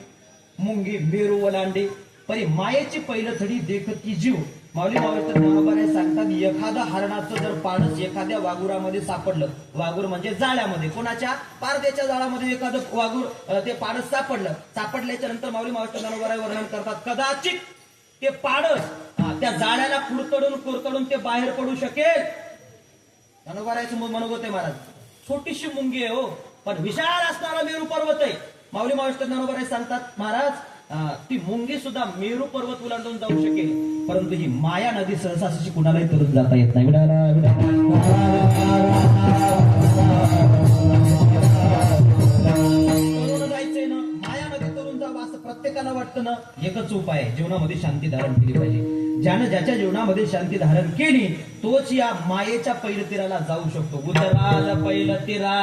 मुंगी मेरू वलांडे परी मायेची पहिलं थडी देखत की जीव माऊली मावष्ट ज्ञानोबाने सांगतात एखादा हरणाचं जर पाडस एखाद्या वाघुरामध्ये सापडलं वाघूर म्हणजे जाळ्यामध्ये कोणाच्या पारदेच्या जाळ्यामध्ये एखादं वाघूर ते पाडस सापडल्याच्या नंतर माऊली मावष्ट ज्ञानोबाराय वर्णन करतात कदाचित ते पाडस त्या जाळ्याला कुरतडून ते बाहेर पडू शकेल ज्ञानोबारायचं मनोगत आहे महाराज छोटीशी मुंगी आहे हो पण विशाल असणारा मेरू पर्वत आहे माऊली मावष्ट ज्ञानोबाराय सांगतात महाराज ती मुंगी सुद्धा मेरू पर्वत उलांडून जाऊ शकेल परंतु ही माया नदी सहसाशी कुणालाही तरुण जाता येत नाही जायचंय ना माया नदी तरुण जावं असं प्रत्येकाला वाटतं ना एकच उपाय आहे जीवनामध्ये शांती धारण केली पाहिजे ज्यानं ज्याच्या जीवनामध्ये शांती धारण केली तोच या मायेच्या पैलतीराला जाऊ शकतो उदराला पैलतीरा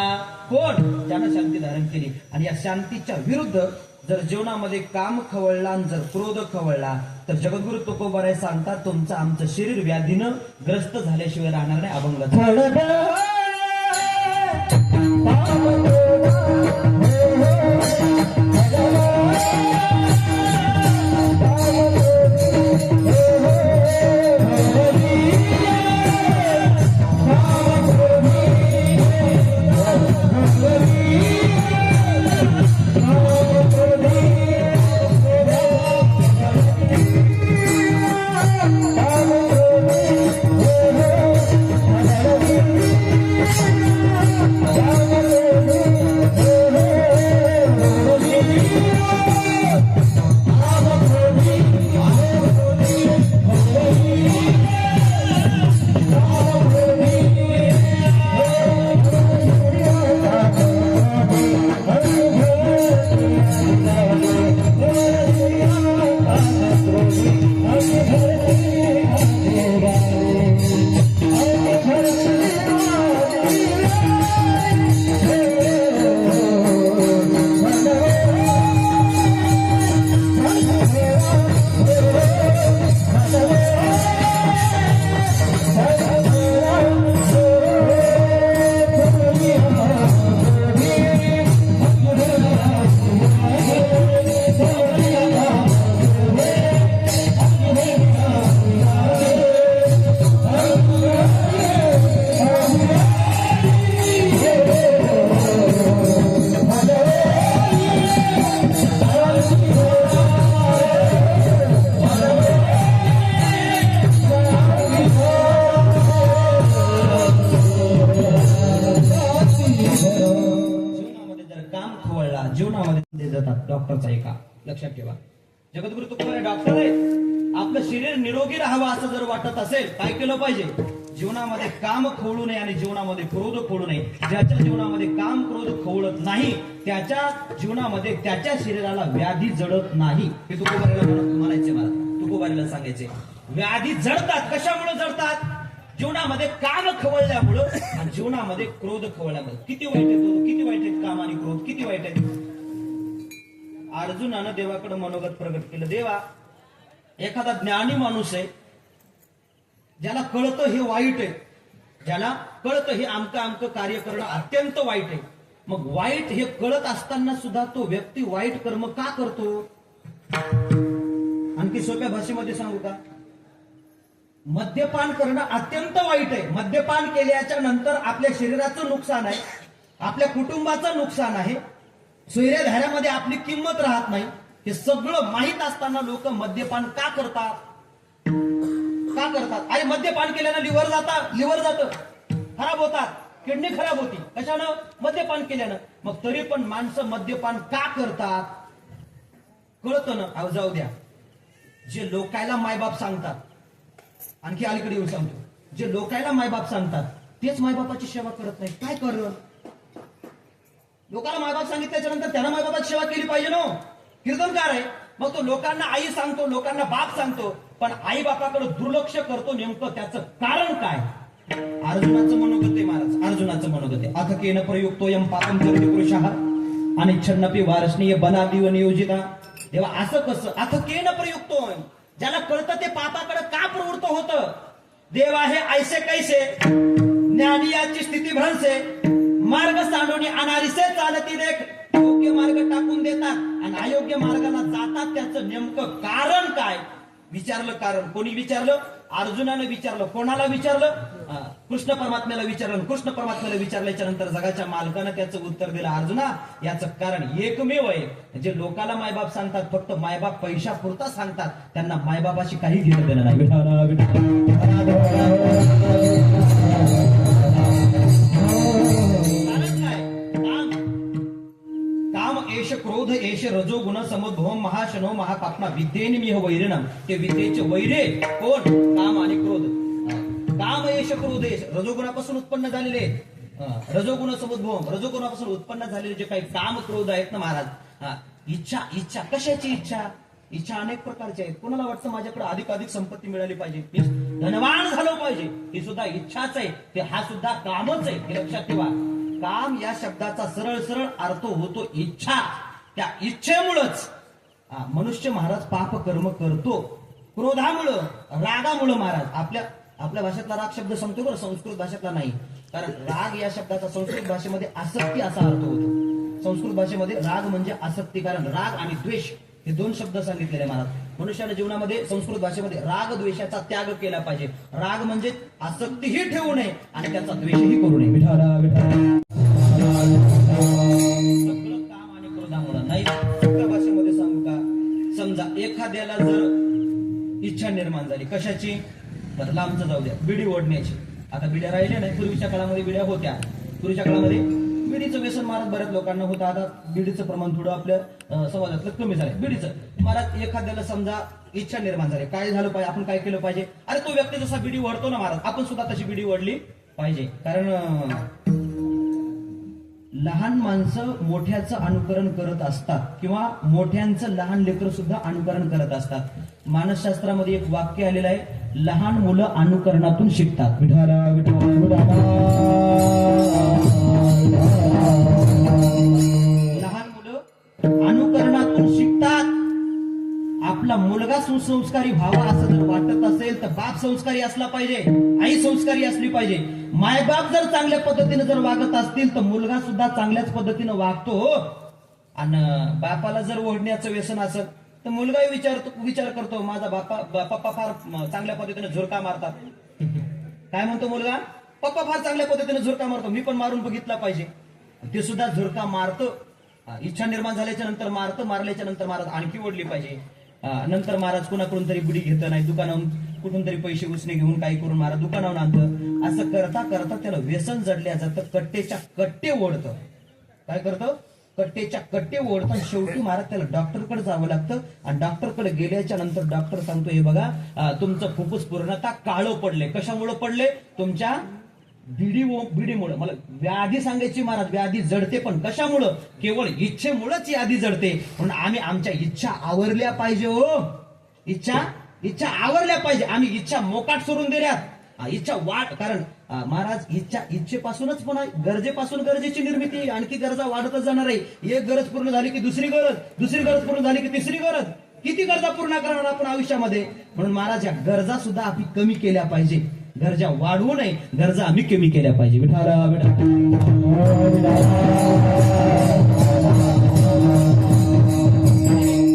कोण ज्यानं शांती धारण केली आणि या शांतीच्या विरुद्ध जर जीवनामध्ये काम खवळला जर क्रोध खवळला तर जगद्गुरु तुकोबाराय सांगतात तुमचं आमचं शरीर व्याधीनं ग्रस्त झाल्याशिवाय राहणार नाही अभंग डॉक्टरचा आहे का? लक्षात ठेवा. जगद्गुरु तुकोबार डॉक्टर आहे. आपलं शरीर निरोगी राहावं असं जर वाटत असेल काय केलं पाहिजे? जीवनामध्ये काम खवळू नये आणि जीवनामध्ये क्रोध खवळू नये. ज्याच्या जीवनामध्ये काम क्रोध खवळत नाही त्याच्या जीवनामध्ये त्याच्या शरीराला व्याधी जडत नाही. हे तुकोबारीला म्हणायचे, मला तुकोबारीला सांगायचे. व्याधी जडतात. कशामुळे जडतात? जीवनामध्ये काम खवळल्यामुळं आणि जीवनामध्ये क्रोध खवळल्यामुळे. किती वाईट आहेत, किती वाईट आहेत काम आणि क्रोध, किती वाईट आहेत. अर्जुनानं देवाकडे मनोगत प्रगट केलं. देवा, एखादा ज्ञानी माणूस आहे, ज्याला कळतं हे वाईट आहे, ज्याला कळतं हे आमकं कार्य करणं अत्यंत वाईट आहे, मग वाईट हे कळत असताना सुद्धा तो व्यक्ती वाईट कर्म का करतो? आणखी सोप्या भाषेमध्ये सांगू का? मद्यपान करणं अत्यंत वाईट आहे. मद्यपान केल्याच्या नंतर आपल्या शरीराचं नुकसान आहे, आपल्या कुटुंबाचं नुकसान आहे, सोयऱ्याधाऱ्यामध्ये आपली किंमत राहत नाही. हे सगळं माहीत असताना लोक मद्यपान का करतात? का करतात? अरे मद्यपान केल्यानं लिव्हर जातं, खराब होतात, किडनी खराब होती. कशानं? मद्यपान केल्यानं. मग तरी पण माणसं मद्यपान का करतात? कळतं ना. अहो जाऊ द्या. जे लोकायला मायबाप सांगतात, आणखी अलीकडे येऊन सांगतो, जे लोकायला मायबाप सांगतात तेच मायबापाची सेवा करत नाही. काय करणं? लोकांना मायबाप सांगितल्याच्या नंतर त्यांना मायबापाची सेवा केली पाहिजे ना. कीर्तनकार आहे, मग तो लोकांना आई सांगतो, लोकांना बाप सांगतो, पण आई बापाकडे दुर्लक्ष करतो. नेमकं त्याचं कारण काय? अर्जुनाचं मनोगत आहे महाराज. अर्जुनाचं मनोगत आहे. अथकेन प्रयुक्तोयम पापम करते पुरुषः आणि छन्नपी वारसनीय बनादिव नियोजिता. तेव्हा असं कसं? अथकेन प्रयुक्तोयम, ज्याला कळतं ते पापाकडे का प्रवृत्त होतं? देव आहे ऐसे कैसे, ज्ञानी याची स्थिती भ्रंसे, मार्ग सांडोनी अनारिसे चालती देख. योग्य मार्ग टाकून देतात आणि अयोग्य मार्गाला जातात. त्याचं नेमकं कारण काय? विचारलं कारण. कोणी विचारलं? अर्जुनानं विचारलं. कोणाला विचारलं? कृष्ण परमात्म्याला विचारलं. कृष्ण परमात्म्याला विचारल्याच्या नंतर जगाच्या मालकानं त्याचं उत्तर दिलं. अर्जुना, याचं कारण एकमेव आहे. जे लोकाला मायबाप सांगतात फक्त मायबाप पैशा पुरता सांगतात, त्यांना मायबापाशी काही घेणं देणं नाही. एष क्रोध एष रजो गुण समुद्भवम महाशनो महापापना विद्येन मिह वैरिणम. ते विद्येचे वैरे कोण? काम आणि क्रोध. काम एष क्रोध एष रजोगुणापासून उत्पन्न झालेले, रजोगुण समुद्भवम रजोगुणापासून उत्पन्न झालेले जे काही काम क्रोध आहेत ना महाराज. इच्छा कशाची इच्छा? इच्छा अनेक प्रकारची आहेत. कोणाला वाटतं माझ्याकडे अधिकाधिक संपत्ती मिळाली पाहिजे, धनवान झालो पाहिजे, ही सुद्धा इच्छाच आहे. ते हा सुद्धा कामच आहे. हे लक्षात ठेवा. काम या शब्दाचा सरळ सरळ अर्थ होतो इच्छा. त्या इच्छेमुळंच मनुष्य महाराज पाप कर्म करतो. क्रोधामुळं, रागामुळं महाराज. आपल्या भाषेतला राग शब्द सांगतो बरं, संस्कृत भाषेतला नाही. कारण राग या शब्दाचा संस्कृत भाषेमध्ये आसक्ती असा अर्थ होतो. संस्कृत भाषेमध्ये राग म्हणजे आसक्ती. कारण राग आणि द्वेष हे दोन शब्द सांगितलेले महाराज. मनुष्याने जीवनामध्ये संस्कृत भाषेमध्ये राग द्वेषाचा त्याग केला पाहिजे. राग म्हणजे आसक्तीही ठेवू नये आणि त्याचा द्वेषही करू नये. सगळं काम आणि क्रोधामुळे नाही. सोप्या भाषेमध्ये सांगू का? समजा एखाद्याला जर इच्छा निर्माण झाली कशाची? बरं लांबचं जाऊ द्या, बिडी ओढण्याची. आता बिड्या राहिल्या नाही. पूर्वीच्या काळामध्ये बिड्या होत्या. पूर्वीच्या काळामध्ये बिडीचं व्यसन महाराज बऱ्याच लोकांना होतं. आता बिडीचं प्रमाण थोडं आपल्या समाजातलं कमी झालंय. बिडीचं महाराज एखाद्याला समजा इच्छा निर्माण झाली, काय झालं पाहिजे? आपण काय केलं पाहिजे? अरे तो व्यक्ती जसा बिडी ओढतो ना महाराज, आपण सुद्धा तशी बिडी ओढली पाहिजे. कारण लहान माणसं मोठ्याचं अनुकरण करत असतात किंवा मोठ्यांचं लहान लेकरं सुद्धा अनुकरण करत असतात. मानसशास्त्रामध्ये एक वाक्य आलेलं आहे, लहान मुलं अनुकरणातून शिकतात. लहान मुलं अनुकरणातून शिकतात. आपला मुलगा सुसंस्कारी व्हावा असं जर वाटत असेल तर बाप संस्कारी असला पाहिजे, आई संस्कारी असली पाहिजे. मायबाप जर चांगल्या पद्धतीने जर वागत असतील तर मुलगा सुद्धा चांगल्याच पद्धतीने वागतो. आणि बापाला जर ओढण्याचं व्यसन असेल तर मुलगाही विचार करतो, माझा पप्पा फार चांगल्या पद्धतीने झुरका मारतात. काय म्हणतो मुलगा? पप्पा फार चांगल्या पद्धतीने झुरका मारतो, मी पण मारून बघितला पाहिजे. ते सुद्धा झुरका मारतो. इच्छा निर्माण झाल्याच्या नंतर मारतं, मारल्याच्या नंतर महाराज आणखी ओढली पाहिजे. नंतर महाराज कुणाकडून तरी बुडी घेतं, नाही दुकानाहून कुठून तरी पैसे उसने घेऊन काही करून महाराज दुकानाहून आणतं. असं करता करता त्याला व्यसन जडल्या जातं, कट्टेच्या कट्टे ओढतं. काय करतं? कट्टेच्या कट्टे ओढतात. शेवटी महाराज त्याला डॉक्टरकडे जावं लागतं आणि डॉक्टरकडे गेल्याच्या नंतर डॉक्टर सांगतो, हे बघा तुमचं फुफ्फुस पूर्णतः काळं पडले. कशामुळे पडले? तुमच्या बिडीमुळे. मला व्याधी सांगायची महाराज, व्याधी जडते पण कशामुळं? केवळ इच्छेमुळेच यादी जडते. म्हणून आम्ही आमच्या इच्छा आवरल्या पाहिजे. हो, इच्छा आवरल्या पाहिजे. आम्ही इच्छा मोकाट सोडून दिल्यात. इच्छा वाढ, कारण महाराज इच्छेपासूनच पण गरजेपासून गरजेची निर्मिती, आणखी गरजा वाढतच जाणार आहे. एक गरज पूर्ण झाली की दुसरी गरज पूर्ण झाली की तिसरी गरज. किती गरजा पूर्ण करणार आपण आयुष्यामध्ये? म्हणून महाराज या गरजा सुद्धा आम्ही कमी केल्या पाहिजे. गरजा वाढवू नये, गरजा आम्ही कमी केल्या पाहिजे.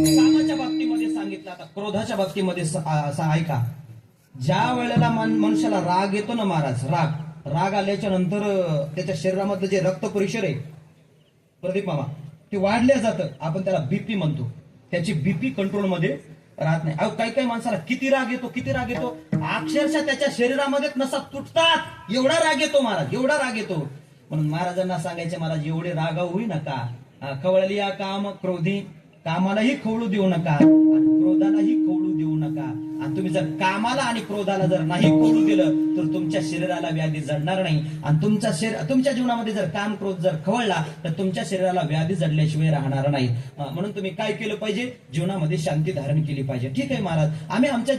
कामाच्या बाबतीमध्ये सांगितलं. आता क्रोधाच्या बाबतीमध्ये ऐका. ज्या वेळेला मनुष्याला राग येतो ना महाराज, राग आल्याच्या नंतर त्याच्या शरीरामधलं जे रक्त परिसर आहे प्रदीप मामा, ते वाढलं जातं. आपण त्याला बीपी म्हणतो. त्याची बीपी कंट्रोलमध्ये राहत नाही. अहो काही माणसाला किती राग येतो अक्षरशः त्याच्या शरीरामध्ये नसा तुटतात, एवढा राग येतो महाराज, एवढा राग येतो. म्हणून महाराजांना सांगायचे, महाराज एवढे रागावू होई नका. खवळली या काम क्रोधी, कामालाही खवळू देऊ नका आणि क्रोधालाही खवळू देऊ नका. आणि तुम्ही जर कामाला आणि क्रोधाला जर नाही खवळू दिलं तर तुमच्या शरीराला व्याधी जडणार नाही. आणि तुमच्या जीवनामध्ये जर काम क्रोध जर खवळला तर तुमच्या शरीराला व्याधी जडल्याशिवाय राहणार नाही. म्हणून तुम्ही काय केलं पाहिजे? जीवनामध्ये शांती धारण केली पाहिजे. ठीक आहे महाराज, आम्ही आमच्या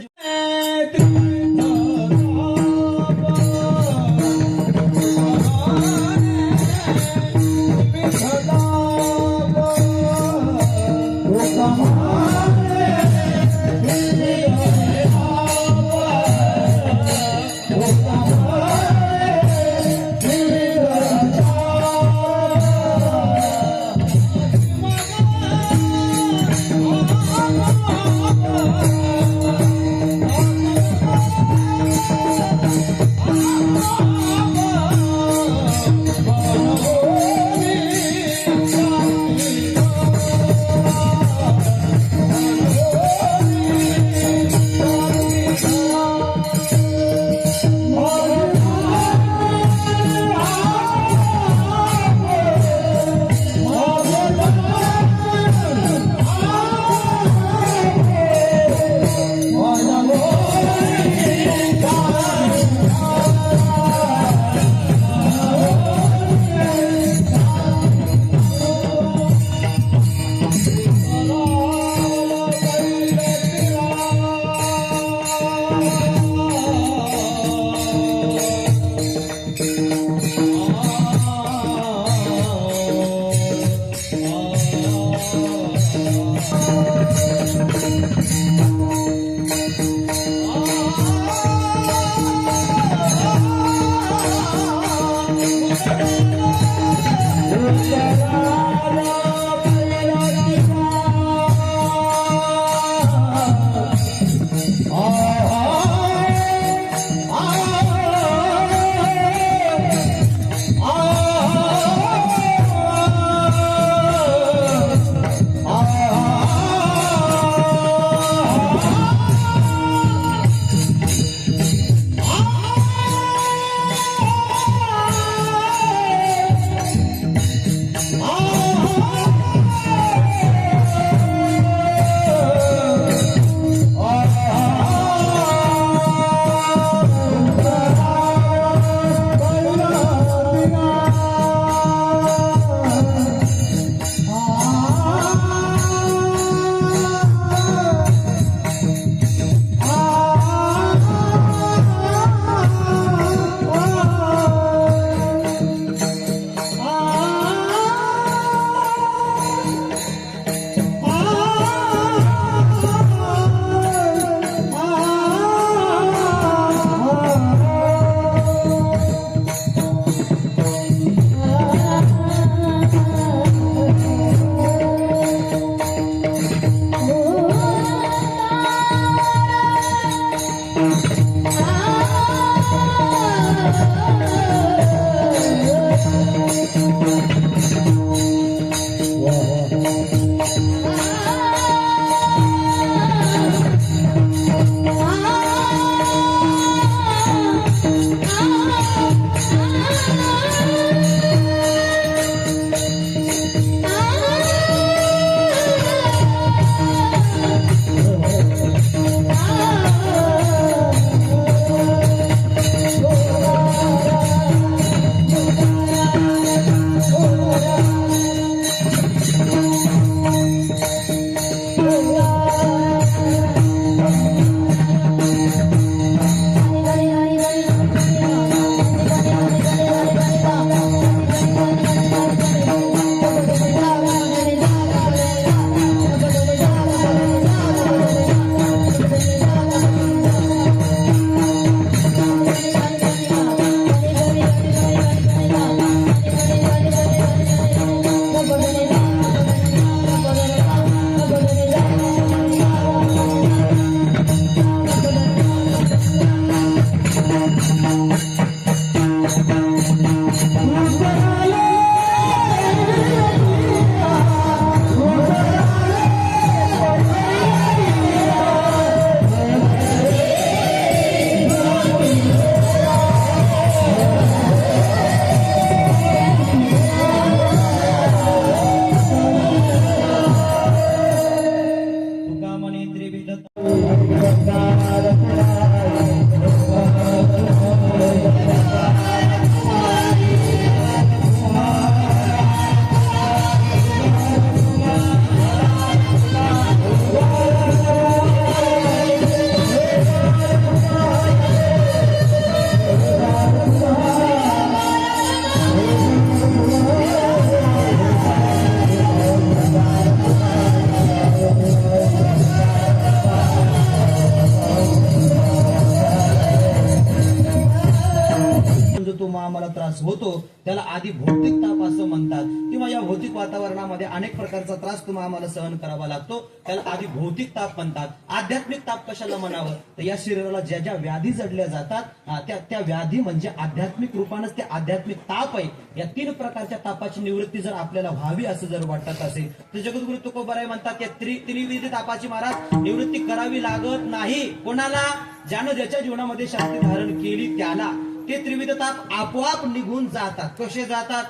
आम्हाला त्रास होतो त्याला आधी भौतिक ताप असं म्हणतात, किंवा या भौतिक वातावरणामध्ये अनेक प्रकारचा त्रास तुम्हाला आम्हाला सहन करावा लागतो, त्याला आधी भौतिक ताप म्हणतात. आध्यात्मिक ताप कशाला म्हणावं, तर या शरीराला ज्या ज्या व्याधी जडल्या जातात त्या व्याधी म्हणजे आध्यात्मिक रूपानंच ते आध्यात्मिक ताप आहे. या 3 प्रकारच्या तापाची निवृत्ती जर आपल्याला व्हावी असं जर वाटत असेल तर जगद्गुरु तुकोबाराय म्हणतात या त्रिविध तापाची महाराज निवृत्ती करावी लागत नाही. कोणाला? ज्यानं ज्याच्या जीवनामध्ये शांती धारण केली त्याला ते त्रिविध ताप आपोआप निघून जातात. कसे जातात?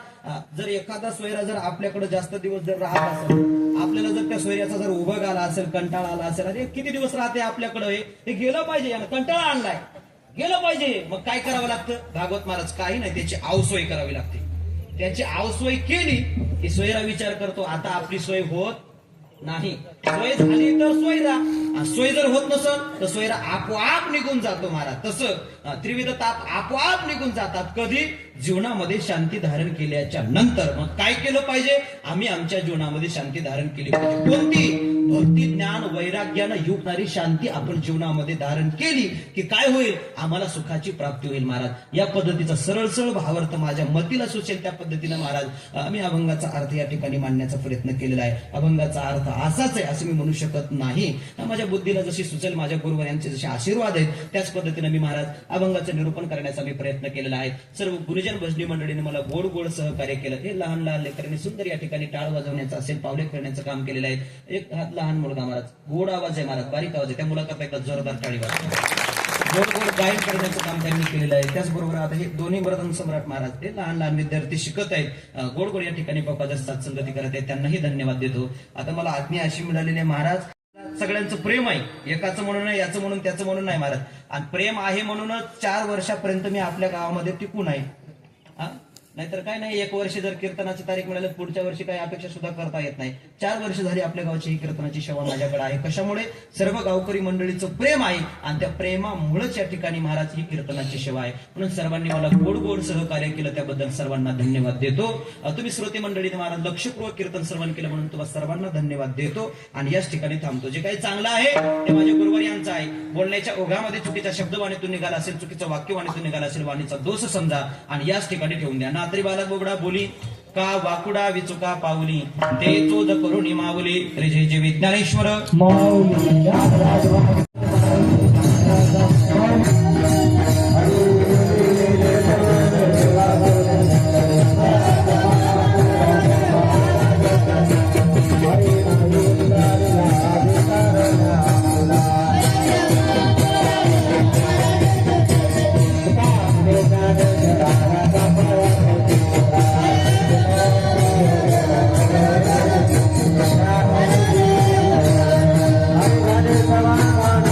जर एखादा सोयरा जर आपल्याकडे जास्त दिवस जर राहत असेल, आपल्याला जर त्या सोयऱ्याचा जर उभं आला असेल, कंटाळा आला असेल, अरे किती दिवस राहते आपल्याकडे, हे गेलं पाहिजे, यानं कंटाळा आणलाय, गेलं पाहिजे. मग काय करावं लागतं? भागवत महाराज काही नाही, त्याची आवसोय करावी लागते. त्याची आवसोय केली की सोयरा विचार करतो आता आपली सोय होत नाही, सोय झाली तर सोयरा, सोय जर होत नसेल तर सोयरा आपोआप निघून जातो महाराज. तसं त्रिविध ताप आपोआप निघून जातात. कधी? जीवनामध्ये शांती धारण केल्याच्या नंतर. मग काय केलं पाहिजे? आम्ही आमच्या जीवनामध्ये शांती धारण केली पाहिजे. कोणती? भक्ती ज्ञान वैराग्यानं युक्तणारी शांती आपण जीवनामध्ये धारण केली की काय होईल? आम्हाला सुखाची प्राप्ती होईल महाराज. या पद्धतीचा सरळ सरळ भावार्थ माझ्या मतीला सुचेल त्या पद्धतीनं महाराज आम्ही अभंगाचा अर्थ या ठिकाणी मांडण्याचा प्रयत्न केलेला आहे. अभंगाचा अर्थ असाच आहे असं मी म्हणू शकत नाही. माझ्या बुद्धीला जशी सुचेल, माझ्या गुरुवर यांचे जसे आशीर्वाद आहेत त्याच पद्धतीने मी महाराज अभंगाचं निरूपण करण्याचा मी प्रयत्न केलेला आहे. सर्व गुरुजन भजनी मंडळीने मला गोड गोड सहकार्य केलं. हे लहान लहान लेकरांनी सुंदर या ठिकाणी टाळ वाजवण्याचं असेल, पावले खेळण्याचं काम केलेलं आहे. एक लहान मुलगा महाराज, गोड आवाज आहे महाराज, बारीक आवाज आहे, त्या मुलाकरता एकदा जोरदार टाळी वाजवा. गोड गोड गायन करण्याचं काम त्यांनी केलेलं आहे. त्याचबरोबर आता हे दोन्ही मर्दन सम्राट महाराज हे लहान लहान विद्यार्थी शिकत आहेत, गोड गोड या ठिकाणी बाप्पा सत्संगती करत आहेत, त्यांनाही धन्यवाद देतो. आता मला आज्ञा अशी मिळालेली आहे महाराज, सगळ्यांचं प्रेम आहे, एकाचं म्हणून नाही, याचं म्हणून त्याचं म्हणून नाही महाराज. आणि प्रेम आहे म्हणूनच 4 वर्षापर्यंत मी आपल्या गावामध्ये टिकून आहे. नाहीतर काय नाही, 1 वर्ष जर कीर्तनाची तारीख मिळाली पुढच्या वर्षी काही अपेक्षा सुद्धा करता येत नाही. 4 वर्ष झाली आपल्या गावची ही कीर्तनाची सेवा माझ्याकडे आहे. कशामुळे? सर्व गावकरी मंडळीचं प्रेम आहे आणि त्या प्रेमामुळेच या ठिकाणी महाराज ही कीर्तनाची सेवा आहे. म्हणून सर्वांनी मला गोड गोड सहकार्य केलं त्याबद्दल सर्वांना धन्यवाद देतो. तुम्ही श्रोते मंडळीने महाराज लक्षपूर्वक कीर्तन सर्वांनी केलं म्हणून तुम्हाला सर्वांना धन्यवाद देतो आणि याच ठिकाणी थांबतो. जे काही चांगलं आहे ते माझ्या गुरुवर यांचं आहे. बोलण्याच्या ओघामध्ये चुकीचा शब्द वाणीतून निघाला असेल, चुकीचं वाक्य वाणीतून निघाला असेल, वाणीचा दोष समजा आणि याच ठिकाणी ठेवून द्या. नातरी बालक बोबडा बोली का वाकुडा विचुका पावली ते चोद करुणी माऊली रे जय जय विज्ञानेश्वर माऊली Hare Krishna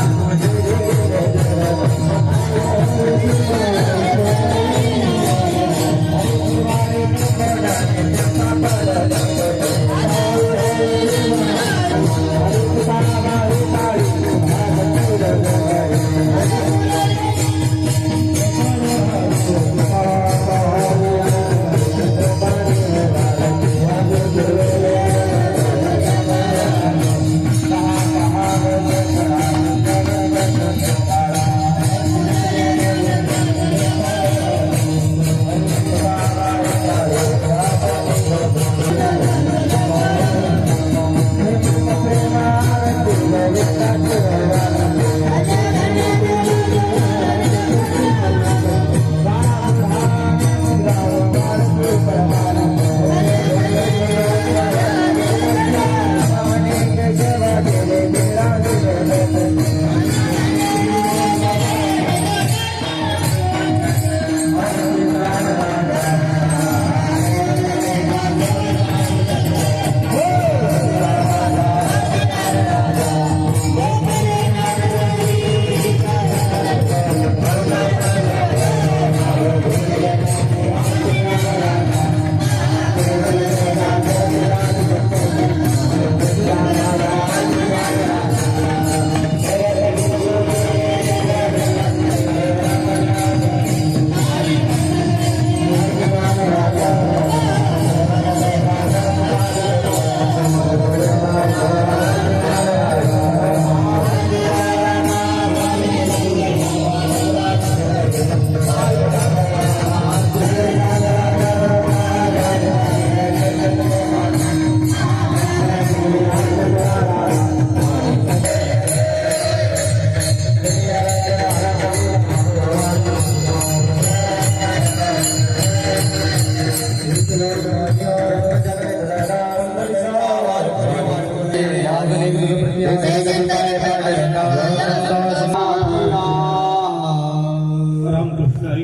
रामकृष्ण हरी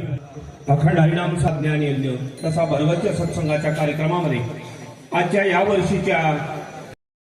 अखंड हरिनाम साधने आणि यज्ञ तसा भरगच्च सत्संगाच्या कार्यक्रमामध्ये आजच्या या वर्षीच्या